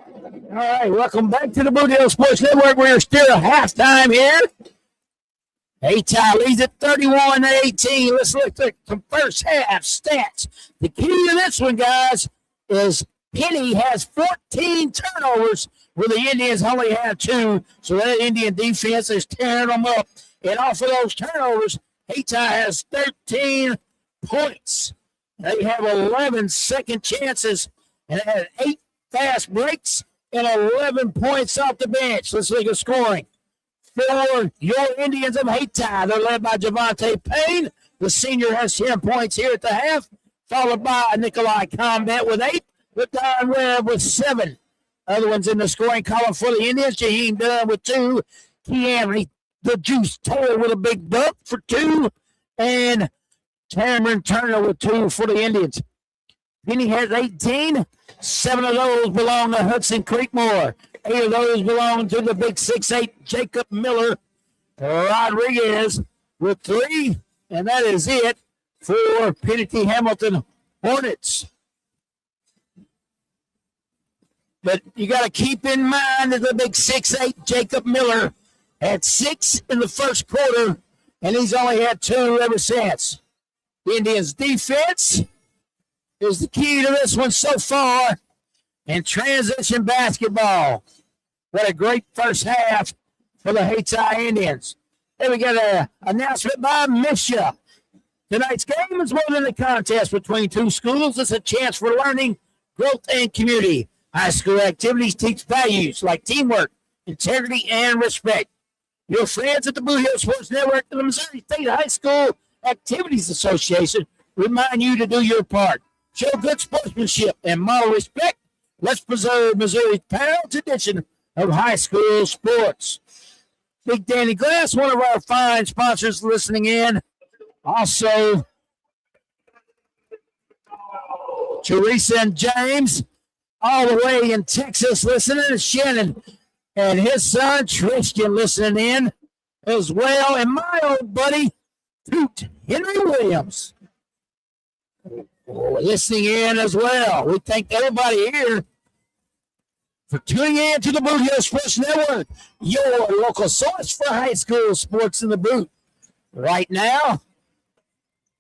All right, welcome back to the Boot Hill Sports Network. We're still at halftime here. Hayti leads at 31-18. Let's look at some first half stats. The key to this one, guys, is Penney has 14 turnovers where the Indians only have 2. So that Indian defense is tearing them up. And off of those turnovers, Hayti has 13 points. They have 11 second chances and had 8 fast breaks and 11 points off the bench. Let's look at scoring. For your Indians of Hayti, they're led by Javante Payne. The senior has 10 points here at the half, followed by Nikolai Combat with 8, with Don Webb with 7. Other ones in the scoring column for the Indians, Jaheim Dunn with 2, Keanu the Juice Taylor with a big dunk for 2, and Cameron Turner with 2 for the Indians. Penney has 18. 7 of those belong to Hudson Creekmore. 8 of those belong to the big 6'8" Jacob Miller. Rodriguez with 3. And that is it for Penney Hamilton Hornets. But you got to keep in mind that the big 6'8" Jacob Miller had 6 in the first quarter, and he's only had 2 ever since. The Indians' defense is the key to this one so far. And transition basketball. What a great first half for the Hayti Indians. Then we got an announcement by MSHSAA. Tonight's game is more than a contest between 2 schools. It's a chance for learning, growth, and community. High school activities teach values like teamwork, integrity, and respect. Your friends at the Boot Hill Sports Network and the Missouri State High School Activities Association remind you to do your part. Show good sportsmanship and model respect. Let's preserve Missouri's proud tradition of high school sports. Big Danny Glass, one of our fine sponsors listening in. Also, Teresa and James, all the way in Texas listening. Shannon and his son, Tristan, listening in as well. And my old buddy, Toot Henry Williams, listening in as well. We thank everybody here for tuning in to the Boot Hill Sports Network, your local source for high school sports in the boot. Right now,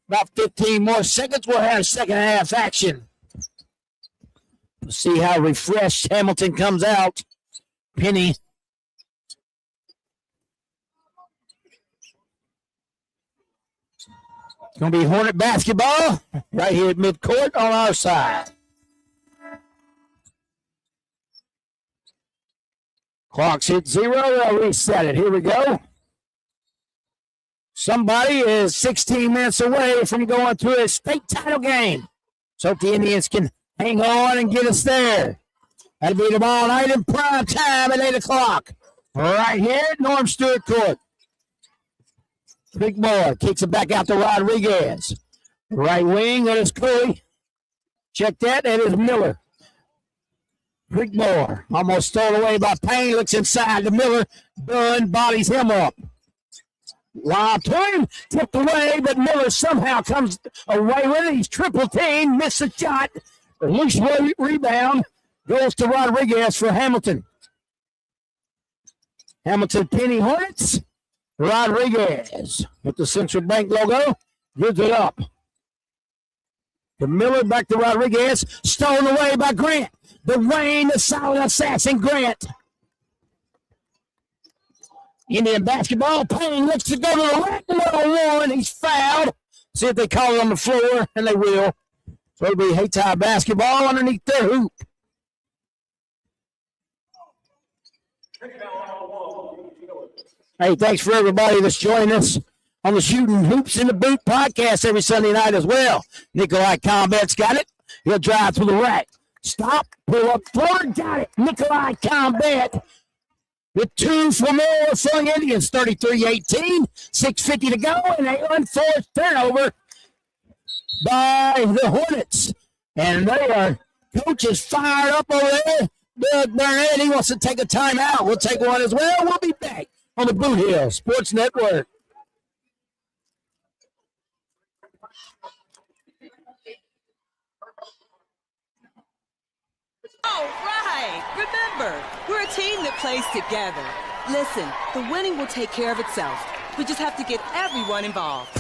about 15 more seconds, we'll have second half action. We'll see how refreshed Hamilton comes out. Penney. It's going to be Hornet basketball right here at midcourt on our side. Clock's hit 0. I'll reset it. Here we go. Somebody is 16 minutes away from going to a state title game. So if the Indians can hang on and get us there. That'll be tomorrow night in prime time at 8 o'clock. Right here at Norm Stewart Court. Creekmore kicks it back out to Rodriguez. Right wing, that is Curry. Check that, that is Miller. Creekmore almost stole away by Payne. Looks inside to Miller. Dunn bodies him up. Lob to him, tipped away, but Miller somehow comes away with it. He's triple team, missed a shot. Loose rebound goes to Rodriguez for Hamilton. Hamilton Penney Hornets. Rodriguez with the Central Bank logo. Gives it up. To Miller, back to Rodriguez. Stolen away by Grant. The Wayne, the solid assassin Grant. Indian basketball. Payne looks to go to the rack. 1-on-1. He's fouled. See if they call it on the floor, and they will. So it'll be Hayti basketball underneath their hoop. Hey, thanks for everybody that's joining us on the Shooting Hoops in the Boot podcast every Sunday night as well. Nikolai Combat's got it. He'll drive through the rack. Stop, pull up, forward, got it. Nikolai Combat with 2 for more for the Indians. 33-18, 6:50 to go, and an unforced turnover by the Hornets. And they are, coach is fired up over there. Doug Burnett, he wants to take a timeout. We'll take one as well. We'll be back on the Boot Hill Sports Network. All right. Remember, Remember, we're a team that plays together. Listen, the winning will take care of itself. We just have to get everyone involved.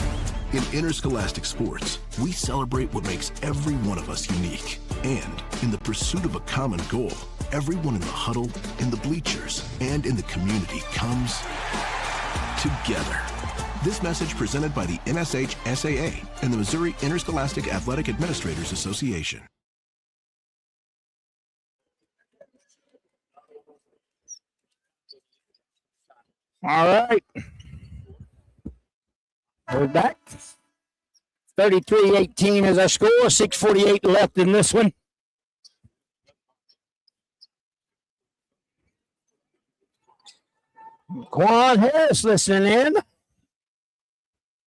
In interscholastic sports, we celebrate what makes every one of us unique. And in the pursuit of a common goal, everyone in the huddle, in the bleachers, and in the community comes together. This message presented by the MSHSAA and the Missouri Interscholastic Athletic Administrators Association. All right. We're back. 33-18 is our score. 6:48 left in this one. Quan Harris listening in.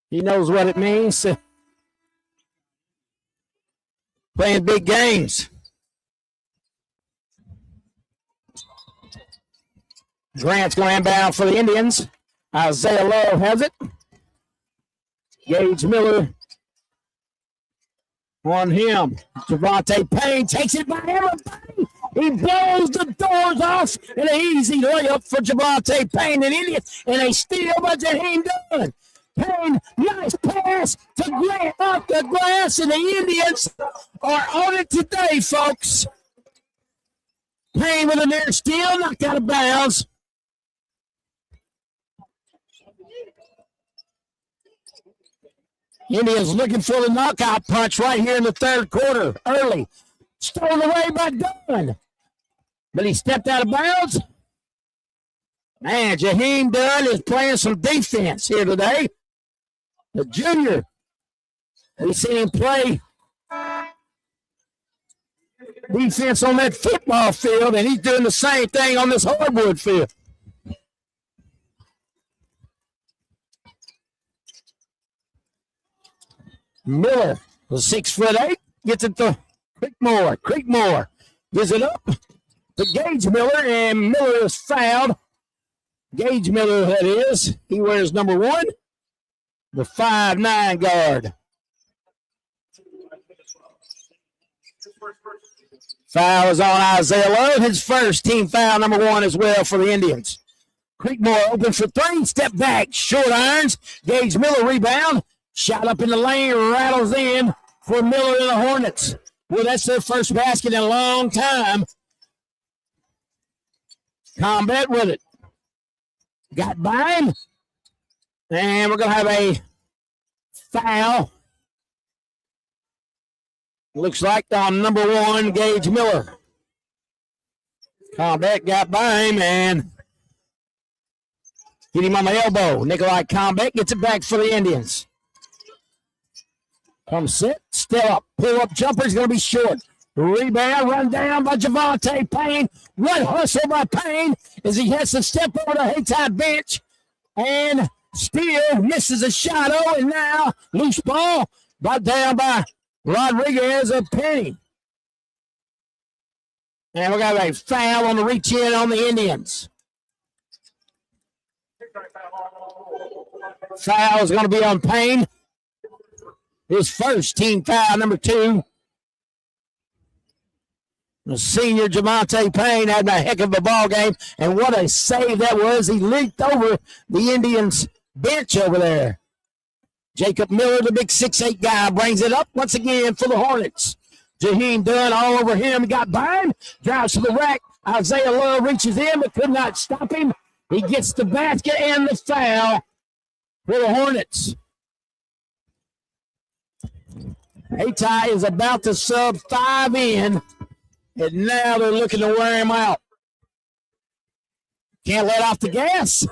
He knows what it means. Playing big games. Grant's going inbound for the Indians. Isaiah Love has it. Gage Miller on him. Javante Payne takes it by everybody. He blows the doors off and an easy layup for Javante Payne and Indians. And a steal by Jaheim Dunn. Payne, nice pass to Grant off the glass, and the Indians are on it today, folks. Payne with a near steal, knocked out of bounds. Indians looking for the knockout punch right here in the third quarter, early. Stolen away by Dunn. But he stepped out of bounds. Man, Jaheim Dunn is playing some defense here today. The junior. We've seen him play defense on that football field, and he's doing the same thing on this hardwood field. Miller, the 6'8", gets it to Creekmore. Creekmore gives it up to Gage Miller, and Miller is fouled. Gage Miller, that is. He wears number 1, the 5'9" guard. Foul is on Isaiah Love, his first team foul, number 1 as well for the Indians. Creekmore open for 3, step back, short irons. Gage Miller rebound. Shot up in the lane, rattles in for Miller and the Hornets. Well, that's their first basket in a long time. Combat with it. Got by him. And we're going to have a foul. Looks like on number 1, Gage Miller. Combat got by him and hit him on the elbow. Nikolai Combat gets it back for the Indians. Come set, step up, pull up jumper is going to be short. Rebound, run down by Javante Payne. What hustle by Payne as he has to step over the Hayti bench. And still misses a shot. Oh, and now loose ball brought down by Rodriguez of Penney. And we got a foul on the reach in on the Indians. Foul is going to be on Payne. His first team foul, number 2. The senior Javante Payne had a heck of a ball game, and what a save that was. He leaped over the Indians' bench over there. Jacob Miller, the big 6'8" guy, brings it up once again for the Hornets. Jaheim Dunn all over him. He got by him, drives to the rack. Isaiah Love reaches in, but could not stop him. He gets the basket and the foul for the Hornets. Hayti is about to sub 5 in, and now they're looking to wear him out. Can't let off the gas.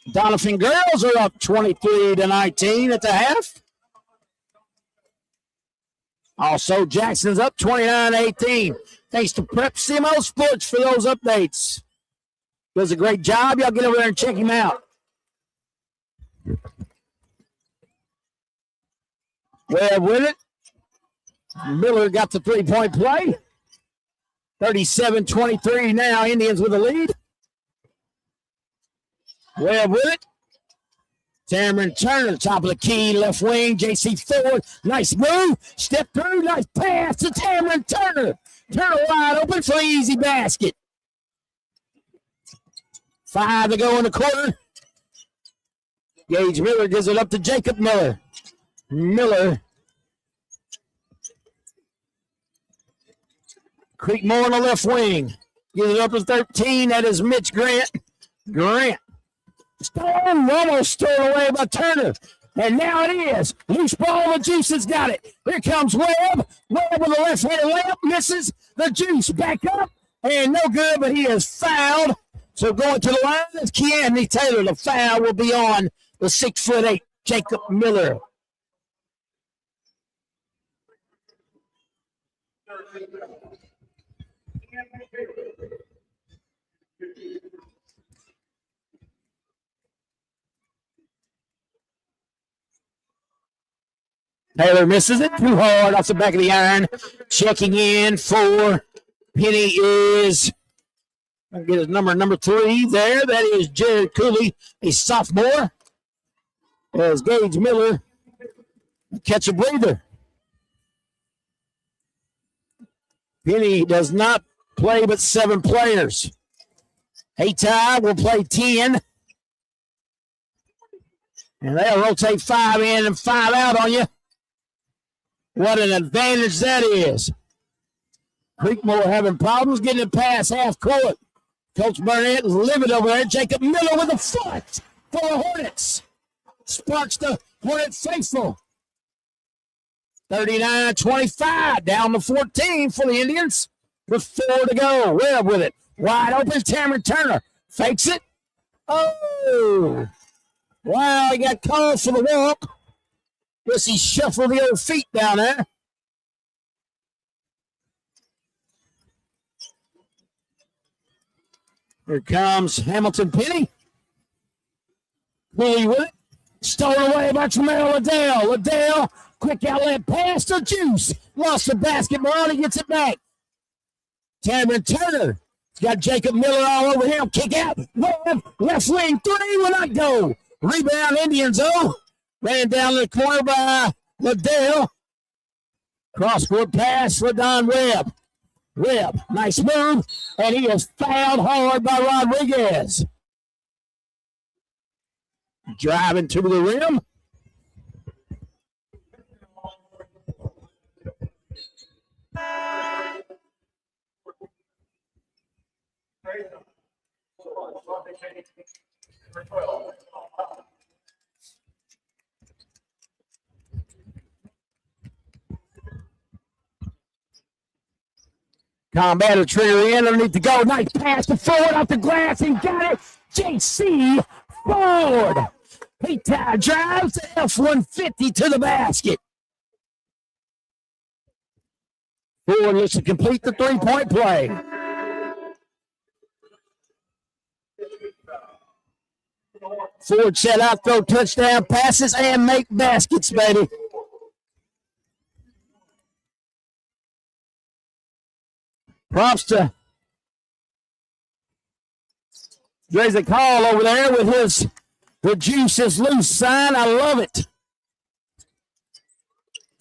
Doniphan girls are up 23-19 at the half. Also, Jackson's up 29-18. Thanks to Prep CMO Sports for those updates. Does a great job. Y'all get over there and check him out. Well, with it, Miller got the three-point play. 37-23 now, Indians with the lead. Well, with it, Cameron Turner, top of the key, left wing, J.C. Ford, nice move, step through, nice pass to Cameron Turner. Turner wide open for the easy basket. 5 to go in the quarter. Gage Miller gives it up to Jacob Miller. Miller. Creekmore on the left wing. Gives it up to 13. That is Mitch Grant. Grant. Storm almost stolen away by Turner. And now it is. Loose ball. The Juice has got it. Here comes Webb. Webb with a left-handed layup. Misses. The Juice back up. And no good, but he is fouled. So going to the line is Keanthony Taylor. The foul will be on the 6'8" Jacob Miller. Taylor misses it too hard off the back of the iron. Checking in for Penney is, I'll get his number 3 there. That is Jared Cooley, a sophomore. As Gage Miller catch a breather. Penney does not play but 7 players. Hayti will play 10. And they'll rotate 5 in and 5 out on you. What an advantage that is. Creekmore having problems getting it past half court. Coach Burnett is livid over there. Jacob Miller with a foot for the Hornets. Sparks the Hornet faithful. 39-25, down to 14 for the Indians with 4 to go. Webb with it. Wide open, Cameron Turner. Fakes it. Oh. Wow, he got called for the walk. Guess he shuffled the old feet down there. Here comes Hamilton Penney. Cooley with it. Stolen away by Tremere Liddell. Liddell, quick outlet pass to Juice. Lost the basketball. He gets it back. Cameron Turner. He's got Jacob Miller all over him. Kick out. Webb, left wing. 3 will not go. Rebound Indians, though. Ran down the corner by Liddell. Cross-court pass for Don Webb. Webb, nice move. And he is fouled hard by Rodriguez. Driving to the rim. Combat a trigger in underneath the goal. Nice pass to forward off the glass. He got it. JC Ford. Hayti drives the F-150 to the basket. Ford looks to complete the 3-point play. Ford set out, throw touchdown passes, and make baskets, baby. Props to there's a call over there with his the Juice is loose sign. I love it.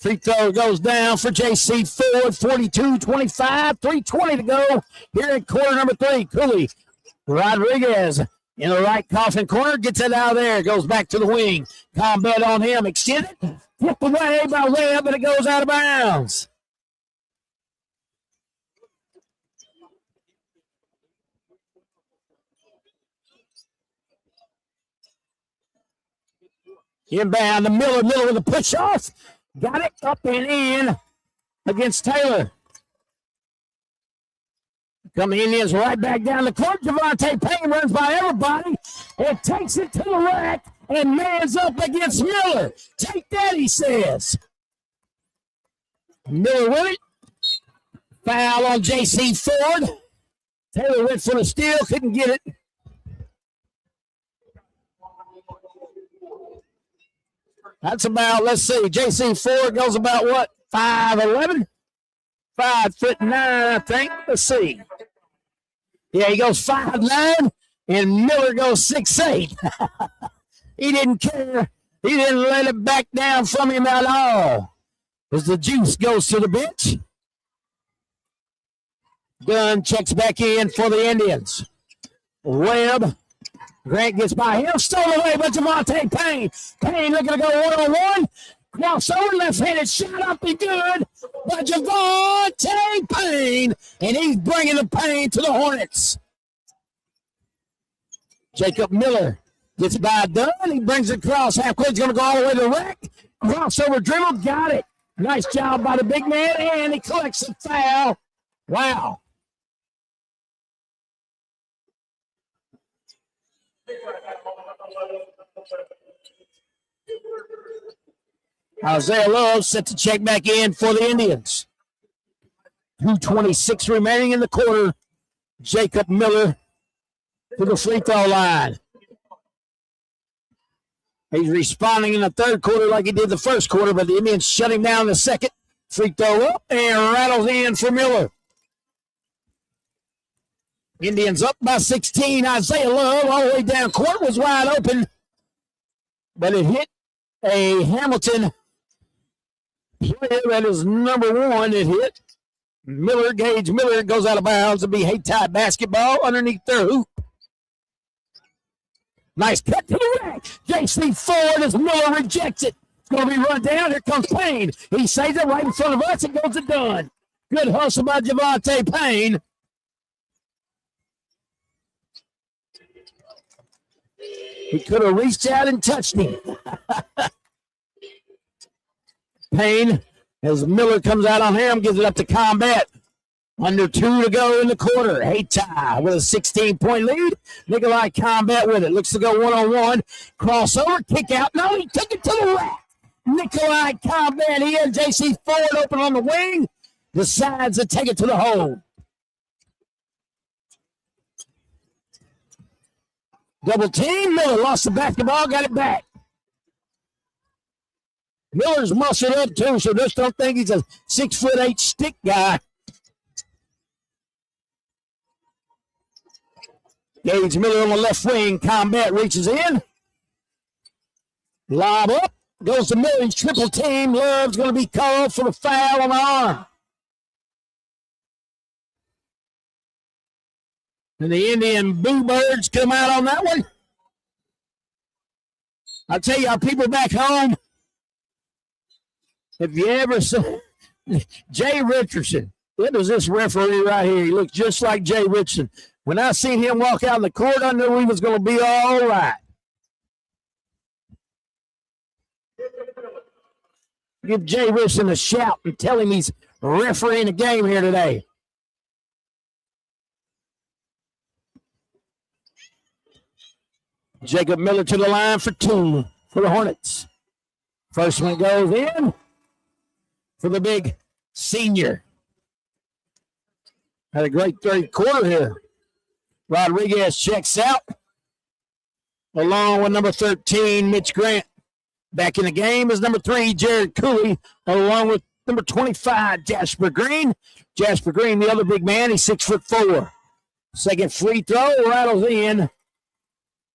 Free throw goes down for JC Ford. 42-25, 3:20 to go here in quarter number 3. Cooley Rodriguez in the right coffin corner gets it out of there. Goes back to the wing. Combat on him. Extended. Flipped away by Webb, but it goes out of bounds. Inbound to Miller. Miller with a push off. Got it up and in against Taylor. Come Indians right back down the court. Javante Payne runs by everybody and takes it to the rack and mans up against Miller. Take that, he says. Miller with it. Foul on JC Ford. Taylor went for the steal, couldn't get it. That's about, let's see, JC Ford goes about what, 5'11"? 5'9", I think. Let's see. Yeah, he goes 5'9", and Miller goes 6'8". He didn't care. He didn't let it back down from him at all. As the Juice goes to the bench. Dunn checks back in for the Indians. Webb. Grant gets by him. Stolen away by Javante Payne. Payne looking to go one-on-one. Crossover, left-handed shot up and good by Javante Payne. And he's bringing the Payne to the Hornets. Jacob Miller gets by Dunn. He brings it across half court. He's going to go all the way to the rack. Crossover dribble. Got it. Nice job by the big man. And he collects a foul. Wow. Isaiah Love set to check back in for the Indians. 2:26 remaining in the quarter. Jacob Miller to the free throw line. He's responding in the third quarter like he did the first quarter, but the Indians shut him down in the second. Free throw up and rattles in for Miller. Indians up by 16. Isaiah Love all the way down court was wide open, but it hit a Hamilton player that is number one. It hit Miller, Gage Miller, goes out of bounds. It'll be Hayti basketball underneath their hoop. Nice cut to the rack. J.C. Ford as Miller rejects it. It's going to be run down. Here comes Payne. He saves it right in front of us. It goes to Dunn. Good hustle by Javante Payne. He could have reached out and touched him. Payne, as Miller comes out on him, gives it up to Combat. Under 2 to go in the quarter. Hayti with a 16-point lead. Nikolai Combat with it. Looks to go one-on-one. Crossover, kick out. No, he took it to the rack. Nikolai Combat here. J.C. Ford open on the wing. Decides to take it to the hole. Double team. Miller lost the basketball, got it back. Miller's muscled up too, so just don't think he's a 6'8" stick guy. Gage Miller on the left wing. Combat reaches in. Lob up. Goes to Miller. He's triple team. Love's going to be called for the foul on the arm. And the Indian Boo Birds come out on that one. I'll tell you, our people back home, if you ever saw Jay Richardson, it was this referee right here. He looked just like Jay Richardson. When I seen him walk out in the court, I knew he was going to be all right. Give Jay Richardson a shout and tell him he's refereeing the game here today. Jacob Miller to the line for 2 for the Hornets. First one goes in for the big senior. Had a great third quarter here. Rodriguez checks out along with number 13, Mitch Grant. Back in the game is number 3, Jared Cooley, along with number 25, Jasper Green. Jasper Green, the other big man, he's 6'4". Second free throw rattles in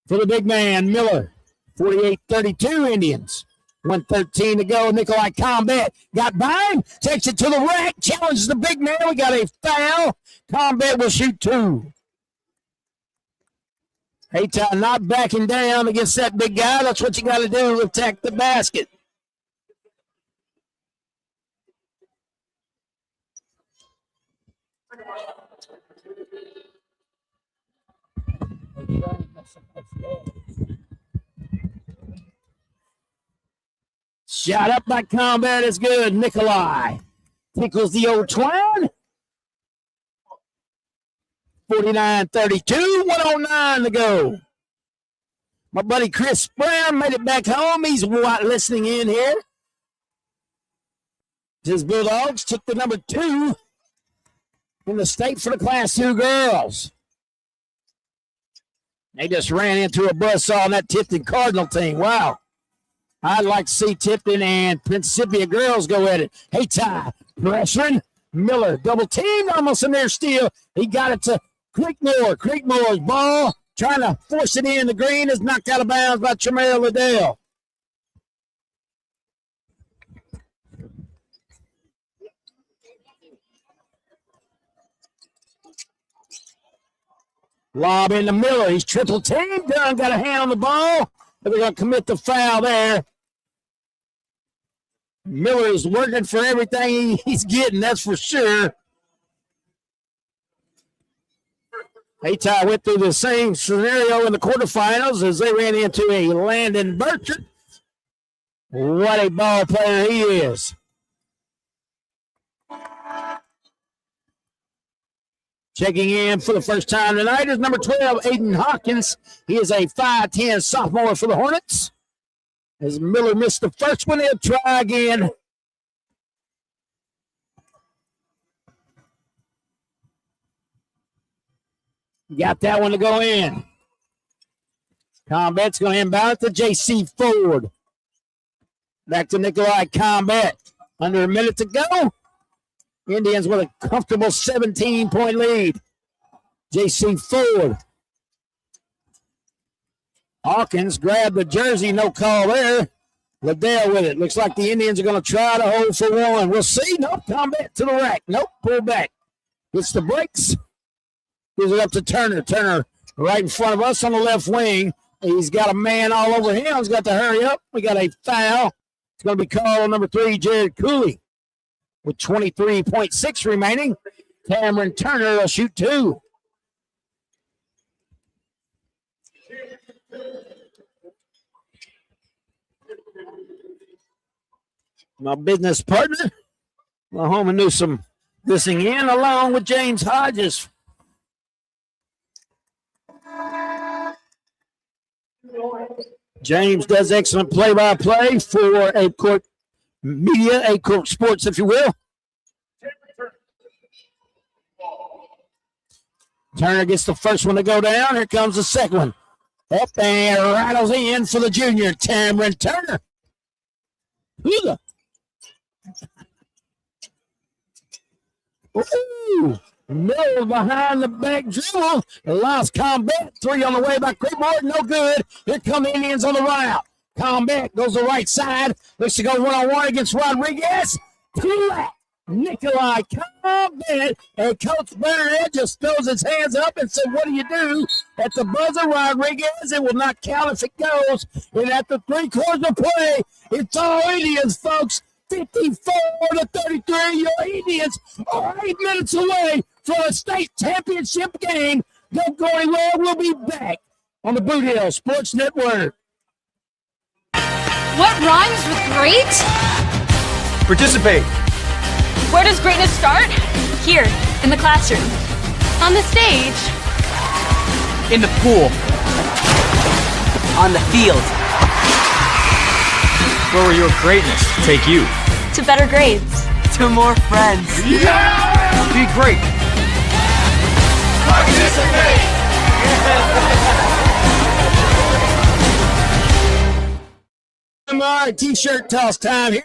for the big man, Miller. 48-32 Indians. 1:13 to go. Nikolai Combat got by him, takes it to the rack, challenges the big man. We got a foul. Combat will shoot 2. Hayti not backing down against that big guy. That's what you got to do, attack the basket. Shot up by Combat is good. Nikolai tickles the old twine. 49-32, 109 to go. My buddy Chris Brown made it back home. He's listening in here. His Bulldogs took the number 2 in the state for the Class 2 girls. They just ran into a buzzsaw on that Tipton Cardinal team. Wow. I'd like to see Tipton and Principia girls go at it. Hayti pressuring. Miller double teamed, almost in there steal. He got it to Creekmore. Creekmore's ball trying to force it in. The green is knocked out of bounds by Tremaire Liddell. Lob into Miller. He's triple teamed. Dunn got a hand on the ball. But they're going to commit the foul there. Miller is working for everything he's getting, that's for sure. Hayti went through the same scenario in the quarterfinals as they ran into a Landon Burchard. What a ball player he is. Checking in for the first time tonight is number 12, Aiden Hawkins. He is a 5'10 sophomore for the Hornets. As Miller missed the first one, he'll try again. Got that one to go in. Combat's going to inbound to J.C. Ford. Back to Nikolai Combat. Under a minute to go. Indians with a comfortable 17-point lead. J.C. Ford. Hawkins grabbed the jersey. No call there. Liddell with it. Looks like the Indians are going to try to hold for one. We'll see. Nope. Combat to the rack. Nope. Pull back. Gets the breaks. Gives it up to Turner. Turner right in front of us on the left wing. He's got a man all over him. He's got to hurry up. We got a foul. It's going to be called on number 3, Jared Cooley. With 23.6 remaining, Cameron Turner will shoot 2. My business partner, Lahoma Newsom, listening in along with James Hodges. James does excellent play-by-play for A Court Media, A Court Sports, if you will. Turner gets the first one to go down. Here comes the second one. Up and rattles in for the junior, Cameron Turner. Ooh. Ooh. Miller behind the back dribble. Lost Combat. 3 on the way by Creekmore. No good. Here come the Indians on the run out. Combat goes the right side. Looks to go one-on-one against Rodriguez. To that. Nikolai Combat. And Coach Bernard just throws his hands up and said, what do you do? At the buzzer, Rodriguez, it will not count if it goes. And at the 3 quarters of play, it's all Indians, folks. 54-33. Your Indians are 8 minutes away from a state championship game. Don't go anywhere. We'll be back on the Boot Hill Sports Network. What rhymes with great? Participate. Where does greatness start? Here, in the classroom. On the stage. In the pool. On the field. Where will your greatness take you? To better grades. To more friends. Yeah! Be great. Participate! All right, T-shirt toss time here.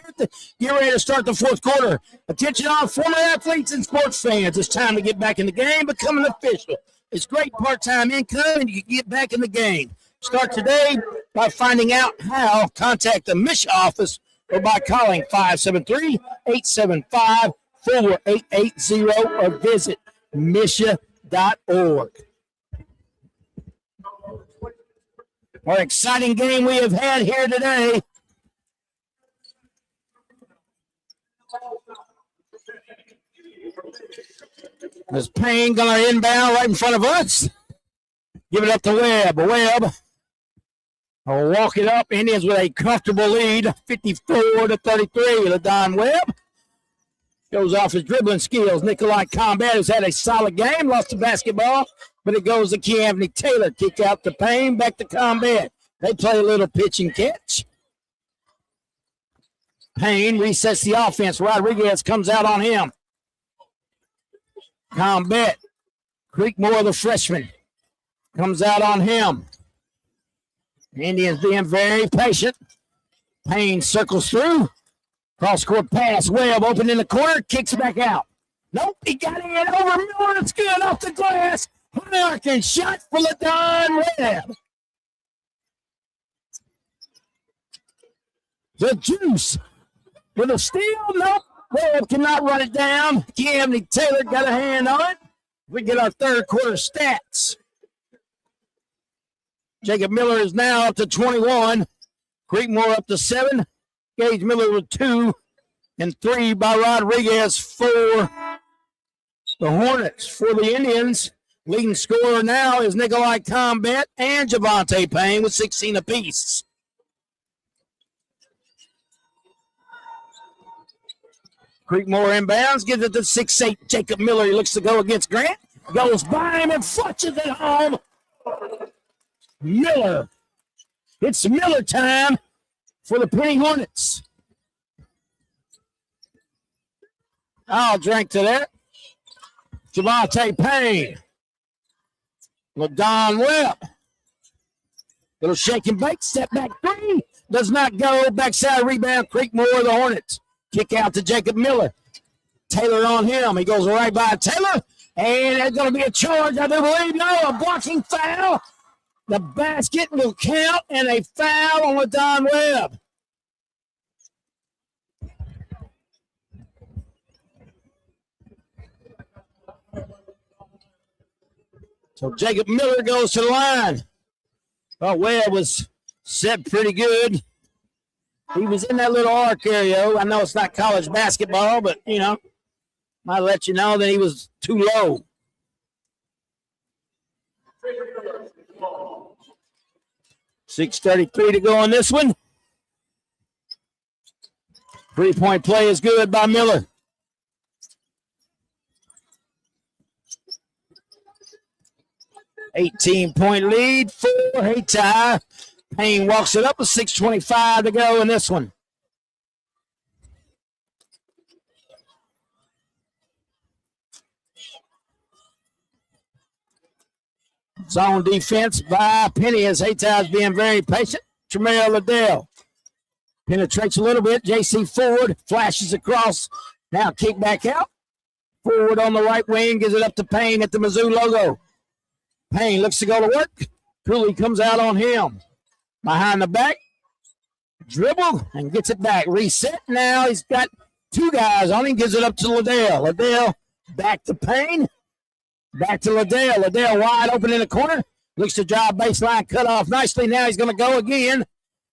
Get ready to start the 4th quarter. Attention all former athletes and sports fans. It's time to get back in the game, become an official. It's great part-time income, and you can get back in the game. Start today by finding out how. Contact the MSHSAA office or by calling 573-875-4880 or visit MSHSAA.org. Our exciting game we have had here today. There's Payne going to inbound right in front of us. Give it up to Webb. Webb will walk it up. Indians with a comfortable lead, 54-33. LaDon Webb goes off his dribbling skills. Nikolai Combat has had a solid game, lost the basketball, but it goes to Anthony Taylor. Kick out to Payne, back to Combat. They play a little pitch and catch. Payne resets the offense. Rodriguez comes out on him. Combat. Creekmore, the freshman, comes out on him. The Indians being very patient. Payne circles through. Cross-court pass. Webb open in the corner. Kicks back out. Nope, he got it over Miller. It's good off the glass. American shot for LaDon Webb. The Juice with a steal. Nope. Webb cannot run it down. Anthony Taylor got a hand on it. We get our 3rd quarter stats. Jacob Miller is now up to 21. Creekmore up to 7. Gage Miller with 2. And 3 by Rodriguez for the Hornets. For the Indians, leading scorer now is Nikolai Combat and Javante Payne with 16 apiece. Creekmore inbounds, gives it to 6'8" Jacob Miller. He looks to go against Grant. Goes by him and flushes it home. Miller. It's Miller time for the Penney Hornets. I'll drink to that. Javante Payne. LaDon Webb. Little shake and bake. Step back 3. Does not go. Backside rebound. Creekmore, the Hornets. Kick out to Jacob Miller. Taylor on him. He goes right by Taylor. And there's going to be a charge, I do believe. No, a blocking foul. The basket will count, and a foul on LaDon Webb. So Jacob Miller goes to the line. Well, Webb was set pretty good. He was in that little arc area. I know it's not college basketball, but, you know, might let you know that he was too low. .633 to go on this one. 3-point play is good by Miller. .18 lead for Hayti. Payne walks it up with 6:25 to go in this one. Zone defense by Penney as Hayti is being very patient. Tremere Liddell penetrates a little bit. J.C. Ford flashes across. Now kick back out. Ford on the right wing gives it up to Payne at the Mizzou logo. Payne looks to go to work. Cooley comes out on him. Behind the back. Dribble and gets it back. Reset now. He's got 2 guys on him. Gives it up to Liddell. Liddell back to Payne. Back to Liddell. Liddell wide open in the corner. Looks to drive baseline, cut off nicely. Now he's going to go again.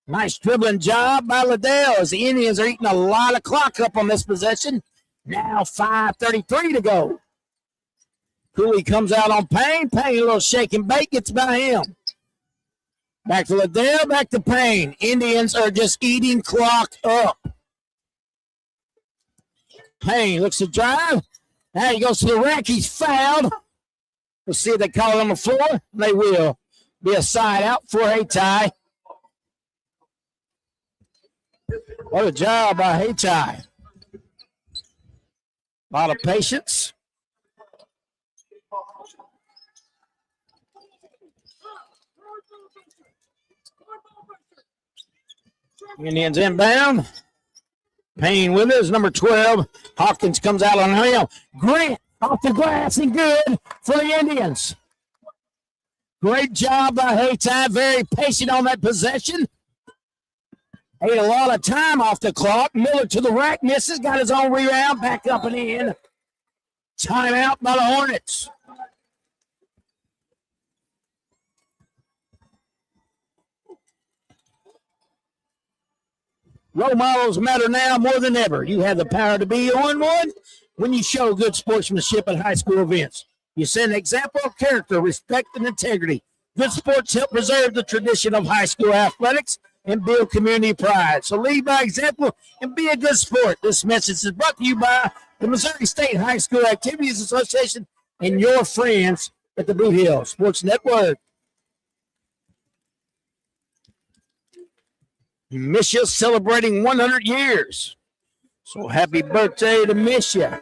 Nice dribbling job by Liddell as the Indians are eating a lot of clock up on this possession. Now 5:33 to go. Cooley comes out on Payne. Payne, a little shake and bake, gets by him. Back to Liddell, back to Payne. Indians are just eating clock up. Payne looks to drive. Now he goes to the rack. He's fouled. We'll see if they call it on the floor. They will. Be a side out for Hayti. What a job by Hayti. A lot of patience. Indians inbound. Payne with it is number 12. Hawkins comes out on him. Grant off the glass and good for the Indians. Great job by Hayti. Very patient on that possession. Ate a lot of time off the clock. Miller to the rack. Misses. Got his own rebound. Back up and in. Timeout by the Hornets. Role models matter now more than ever. You have the power to be on one when you show good sportsmanship at high school events. You set an example of character, respect, and integrity. Good sports help preserve the tradition of high school athletics and build community pride. So lead by example and be a good sport. This message is brought to you by the Missouri State High School Activities Association and your friends at the Boot Hill Sports Network. Misha celebrating 100 years. So happy birthday to Misha.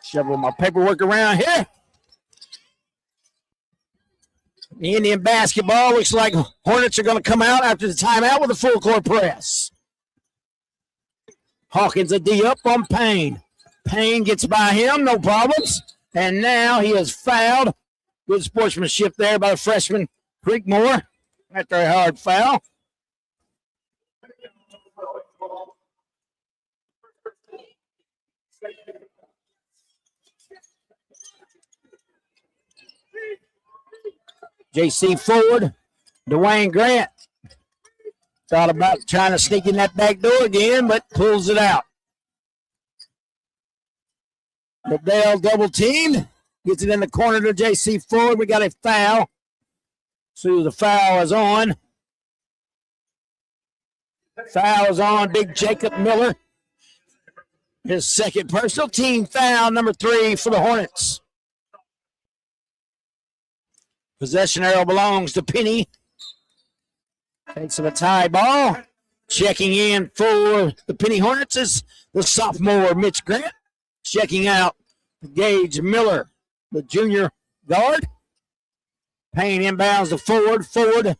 Shovel my paperwork around here. The Indian basketball looks like Hornets are going to come out after the timeout with a full court press. Hawkins a D up on Payne. Payne gets by him, no problems. And now he is fouled. Good sportsmanship there by the freshman Creekmore. After a hard foul. JC forward, Dwayne Grant. Thought about trying to sneak in that back door again, but pulls it out. Liddell double teamed. Gets it in the corner to JC forward. We got a foul. So the foul is on. Foul is on Big Jacob Miller. His second personal team foul, number 3 for the Hornets. Possession arrow belongs to Penney. Takes him a tie ball. Checking in for the Penney Hornets is the sophomore Mitch Grant. Checking out Gage Miller, the junior guard. Payne inbounds to forward. Forward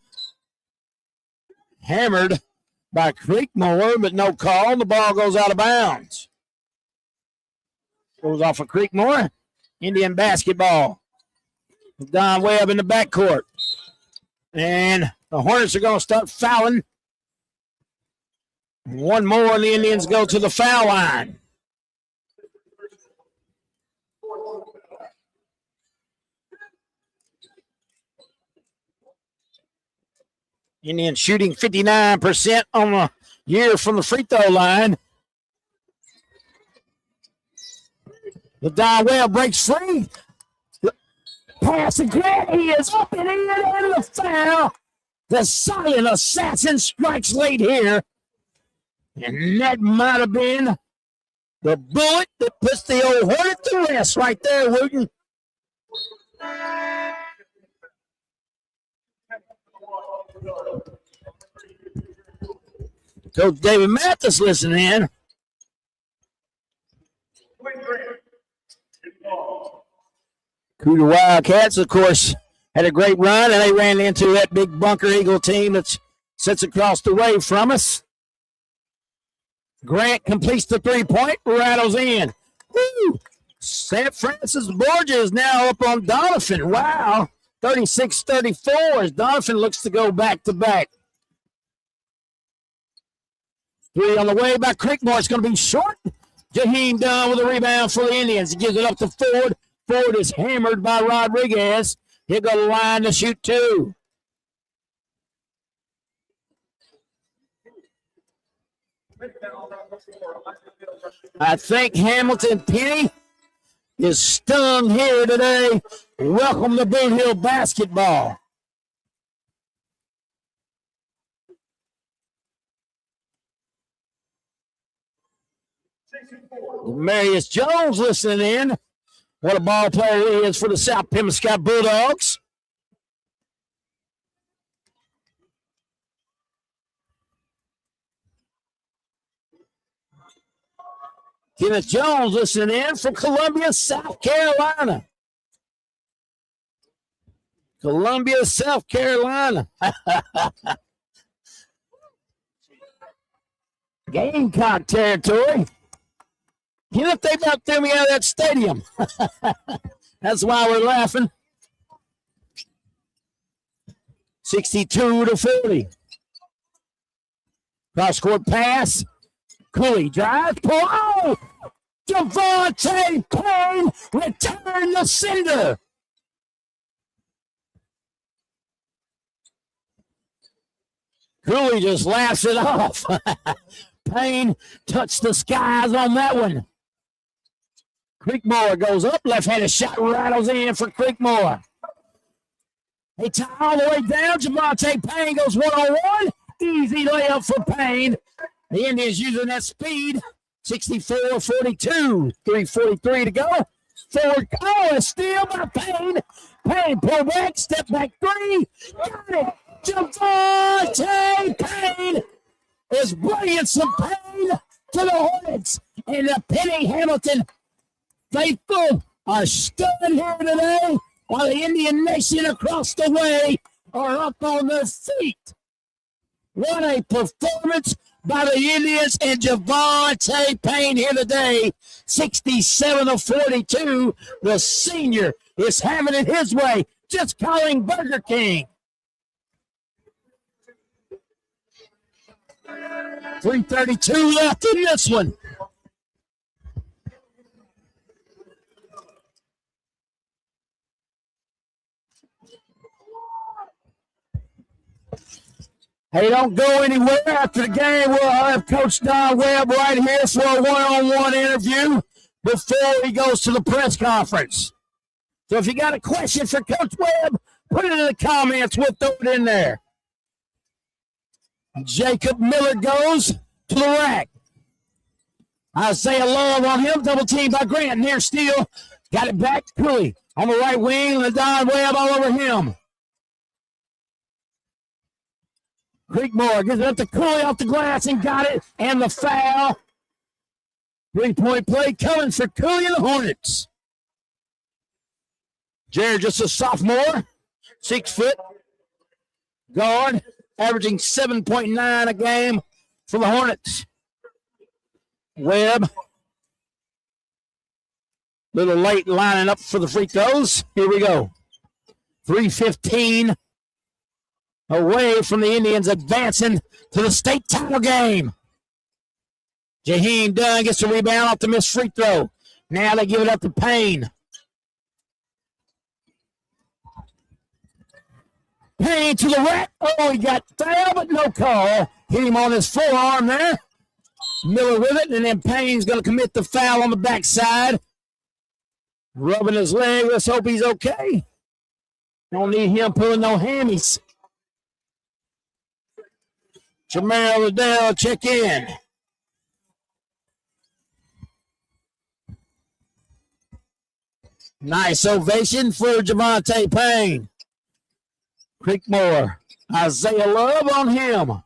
hammered by Creekmore, but no call. The ball goes out of bounds. Goes off of Creekmore. Indian basketball. Don Webb in the backcourt. And the Hornets are going to start fouling. One more, and the Indians go to the foul line. Indians shooting 59% on the year from the free throw line. The Don Webb breaks free. Pass and Grant. He is up and in and the foul. The silent assassin strikes late here. And that might have been the bullet that puts the old Hornet to rest right there, Wooten. Coach David Mathis listening in. Cougar Wildcats, of course, had a great run, and they ran into that big Bunker Eagle team that sits across the way from us. Grant completes the three-point, rattles in. Woo! St. Francis Borgia is now up on Donovan. Wow, 36-34 as Donovan looks to go back-to-back. 3 on the way by Creekmore. It's going to be short. Jaheim Dunn with a rebound for the Indians. He gives it up to Ford. Ford is hammered by Rodriguez. He'll go to the line to shoot 2. I think Hamilton Penney is stung here today. Welcome to Boot Hill basketball. Marius Jones listening in. What a ball player he is for the South Pembroke Bulldogs. Kenneth Jones listening in from Columbia, South Carolina. Columbia, South Carolina. Gamecock territory. Kenneth, they about threw me out of that stadium. That's why we're laughing. 62-40. Cross-court pass. Cooley drives. Pull. Oh! Javante Payne return the sender. Cooley just laughs it off. Payne touched the skies on that one. Creekmore goes up. Left-handed shot rattles in for Creekmore. They tie all the way down. Javante Payne goes one-on-one. Easy layup for Payne. The Indians using that speed. 64-42. 3:43 to go. Forward. Oh, a steal by Payne. Payne pull back. Step back 3. Got it. Javante Payne is bringing some pain to the Hornets. And the Penney Hamilton faithful are stood here today while the Indian Nation across the way are up on their feet. What a performance by the Indians and Javante Payne here today. 67-42. The senior is having it his way. Just calling Burger King. 3:32 left in this one. Hey, don't go anywhere. After the game, we'll have Coach Don Webb right here for a one-on-one interview before he goes to the press conference. So if you got a question for Coach Webb, put it in the comments. We'll throw it in there. Jacob Miller goes to the rack. Isaiah Love on him, double team by Grant. Near steal, got it back. Cooley on the right wing, and Don Webb all over him. Creekmore gives it up to Cooley off the glass and got it, and the foul. 3-point play coming for Cooley and the Hornets. Jared, just a sophomore, 6 foot guard, averaging 7.9 a game for the Hornets. Webb, little late lining up for the free throws. Here we go. 3:15 away from the Indians advancing to the state title game. Jaheim Dunn gets the rebound off the missed free throw. Now they give it up to Payne. Payne to the rack. Oh, he got fouled, but no call. Hit him on his forearm there. Miller with it, and then Payne's going to commit the foul on the backside. Rubbing his leg. Let's hope he's okay. Don't need him pulling no hammies. Jamal Liddell check in. Nice ovation for Javante Payne. Creekmore. Isaiah Love on him.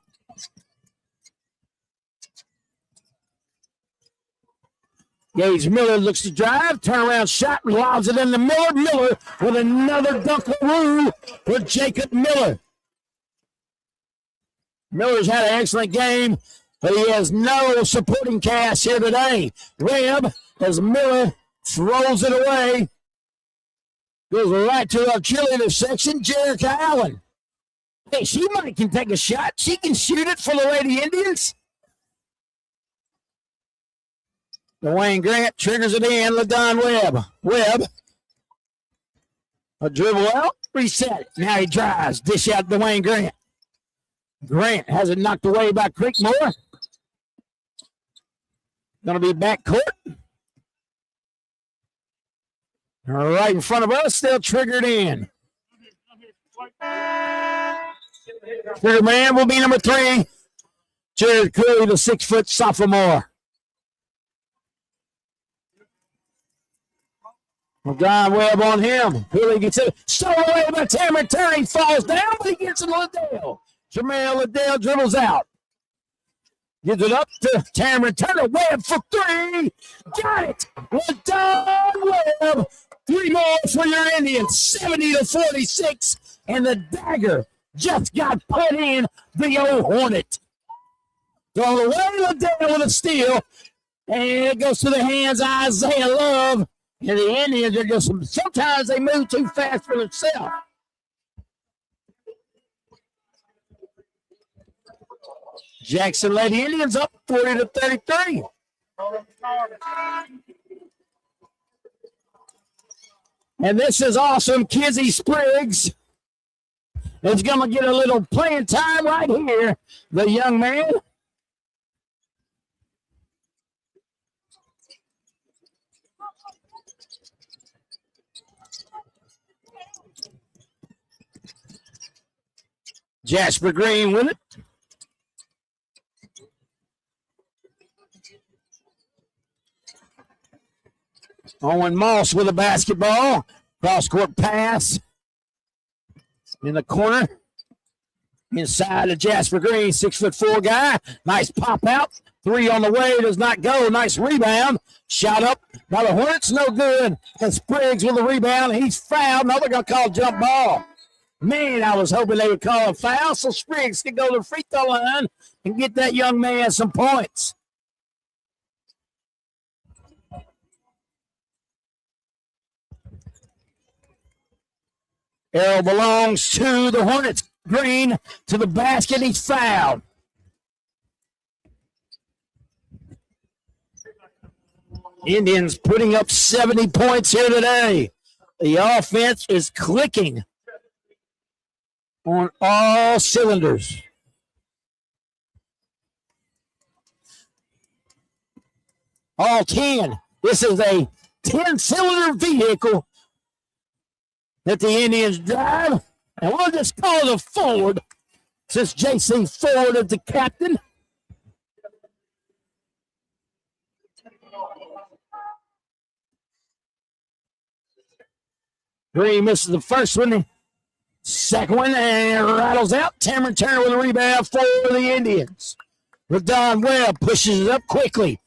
Gage Miller looks to drive, turnaround shot, lobs it into Miller. Miller with another dunkaroo for Jacob Miller. Miller's had an excellent game, but he has no supporting cast here today. Webb, as Miller throws it away, goes right to our cheerleader section, Jerica Allen. Hey, she can take a shot. She can shoot it for the Lady Indians. Dwayne Grant triggers it in. LaDon Webb. Webb. A dribble out. Reset. Now he drives. Dish out Dwayne Grant. Grant has it knocked away by Creekmore. Going to be back court. Right in front of us. Still triggered in. Trigger man will be number 3. Jared Cooley, the 6-foot sophomore. Don Webb on him. Cooley gets it. Stolen away by Cameron Turner. He falls down, but he gets it to Liddell. Jamal Liddell dribbles out. Gives it up to Cameron Turner. Webb for 3. Got it. Liddell Webb. 3 more for your Indians. 70-46. And the dagger just got put in the old Hornet. Thrown away Liddell with a steal. And it goes to the hands of Isaiah Love. And the Indians are just, sometimes they move too fast for themselves. Jackson Lady Indians up 40-33. And this is awesome. Kizzy Spriggs is going to get a little playing time right here. The young man. Jasper Green with it. Owen Moss with a basketball. Cross-court pass. In the corner. Inside of Jasper Green, 6'4" guy. Nice pop out. 3 on the way. Does not go. Nice rebound. Shot up by the Hornets. No good. And Spriggs with the rebound. He's fouled. Now they're going to call jump ball. Man, I was hoping they would call a foul so Spriggs could go to the free throw line and get that young man some points. Arrow belongs to the Hornets. Green to the basket. He's fouled. Indians putting up 70 points here today. The offense is clicking on all cylinders. all 10. This is a 10-cylinder vehicle that the Indians drive, and we'll just call it a Ford since J.C. Ford is the captain. Green misses the first one, second one, and rattles out. Cameron Turner with a rebound for the Indians. Radon Webb pushes it up quickly.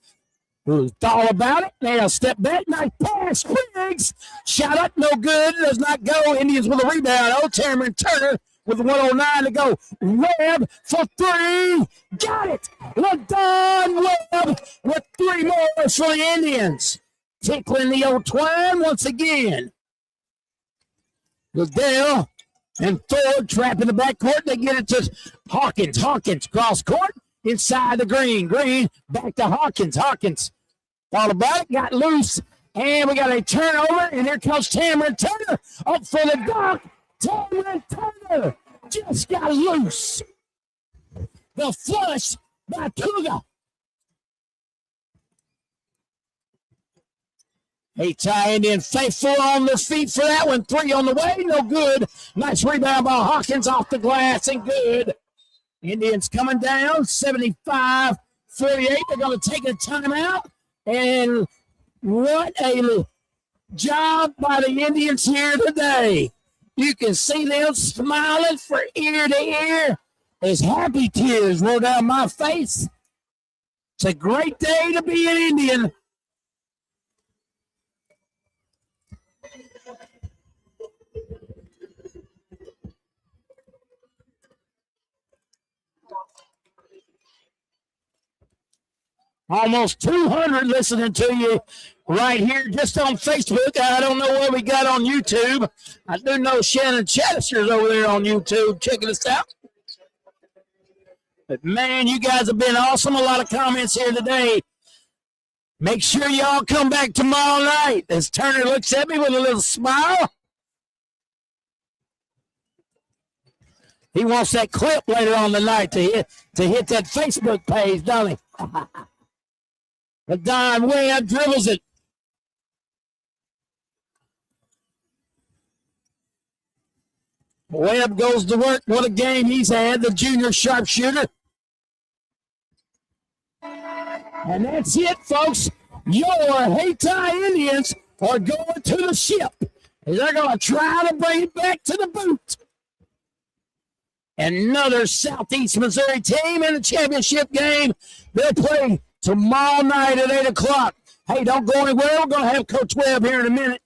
Thought about it. Now step back. Nice pass. Spriggs. Shot up. No good. Does not go. Indians with a rebound. Oh, Cameron Turner with 1:09 to go. Webb for three. Got it. Radon Webb with 3 more for the Indians. Tickling the old twine once again. Liddell and Ford trap in the backcourt. They get it to Hawkins. Hawkins cross court inside the Green. Green back to Hawkins. Hawkins thought about it, got loose, and we got a turnover. And here comes Cameron Turner up for the dunk. Cameron Turner just got loose. The flush by Tuga. Hayti Indian faithful on their feet for that one. 3 on the way, no good. Nice rebound by Hawkins off the glass and good. Indians coming down, 75-48. They're going to take a timeout. And what a job by the Indians here today. You can see them smiling from ear to ear as happy tears roll down my face. It's a great day to be an Indian. Almost 200 listening to you right here just on Facebook. I don't know what we got on YouTube. I do know Shannon Chattister's over there on YouTube checking us out. But, man, you guys have been awesome. A lot of comments here today. Make sure y'all come back tomorrow night as Turner looks at me with a little smile. He wants that clip later on the night to hit that Facebook page, don't he? But Don Webb dribbles it. Webb goes to work. What a game he's had, the junior sharpshooter. And that's it, folks. Your Hayti Indians are going to the ship. They're going to try to bring it back to the boot. Another Southeast Missouri team in the championship game. They'll play tomorrow night at 8 o'clock. Hey, don't go anywhere. We're going to have Coach Webb here in a minute.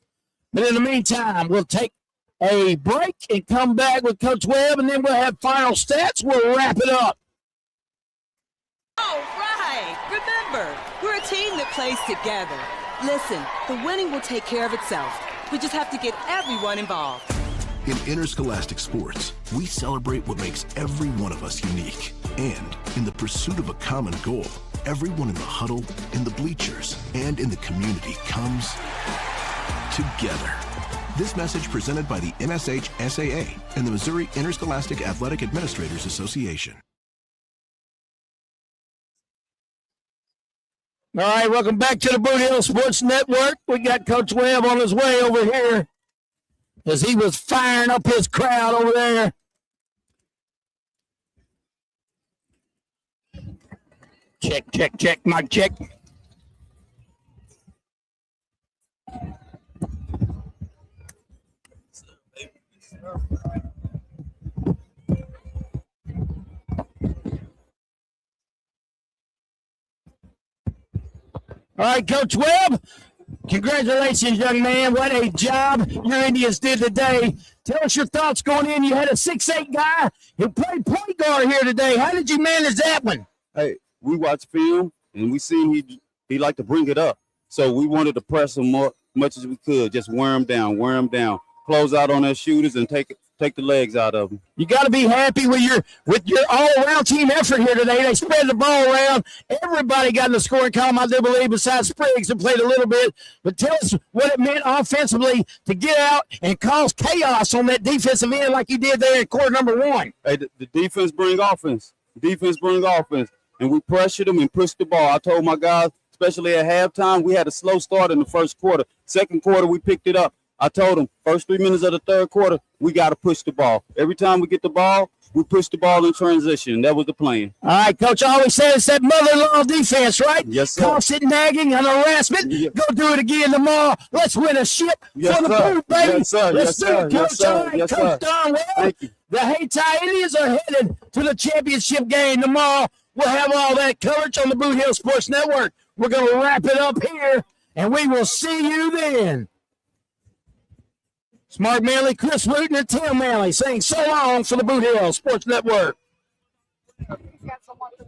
But in the meantime, we'll take a break and come back with Coach Webb, and then we'll have final stats. We'll wrap it up. All right. Remember, we're a team that plays together. Listen, the winning will take care of itself. We just have to get everyone involved. In interscholastic sports, we celebrate what makes every one of us unique. And in the pursuit of a common goal, everyone in the huddle, in the bleachers, and in the community comes together. This message presented by the MSHSAA and the Missouri Interscholastic Athletic Administrators Association. All right, welcome back to the Boot Hill Sports Network. We got Coach Webb on his way over here as he was firing up his crowd over there. Check, check, check, mic check. All right, Coach Webb, congratulations, young man. What a job your Indians did today. Tell us your thoughts going in. You had a 6'8" guy who played point guard here today. How did you manage that one? Hey, we watched film, and we seen he liked to bring it up. So we wanted to press him much as we could, just wear him down, close out on their shooters, and take the legs out of them. You got to be happy with your all-around team effort here today. They spread the ball around. Everybody got in the scoring column, I do believe, besides Spriggs, who played a little bit. But tell us what it meant offensively to get out and cause chaos on that defensive end like you did there in quarter number 1. Hey, the defense bring offense. And we pressured them and pushed the ball. I told my guys especially at halftime. We had a slow start in the first quarter. Second quarter, we picked it up. I told them, first 3 minutes of the third quarter, we got to push the ball. Every time we get the ball, we push the ball in transition. That was the plan. All right, Coach always says it's that mother-in-law defense, right? Yes, sir. Constant nagging and harassment. Yeah. Go do it again tomorrow. Let's win a ship Yes, for the sir. boot, baby. Yes, sir. Let's Yes, do sir. it, Yes, Coach. sir. All right, Yes, Coach sir. Darnwell. Thank you. The Hayti Indians are headed to the championship game tomorrow. We'll have all that coverage on the Boot Hill Sports Network. We're going to wrap it up here, and we will see you then. Smart Manley, Chris Wooten, and Tim Manley saying so long for the Boot Hill Sports Network.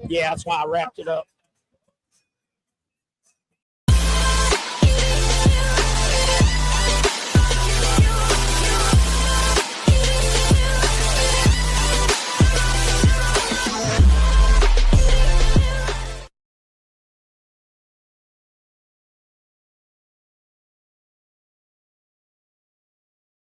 Yeah, that's why I wrapped it up.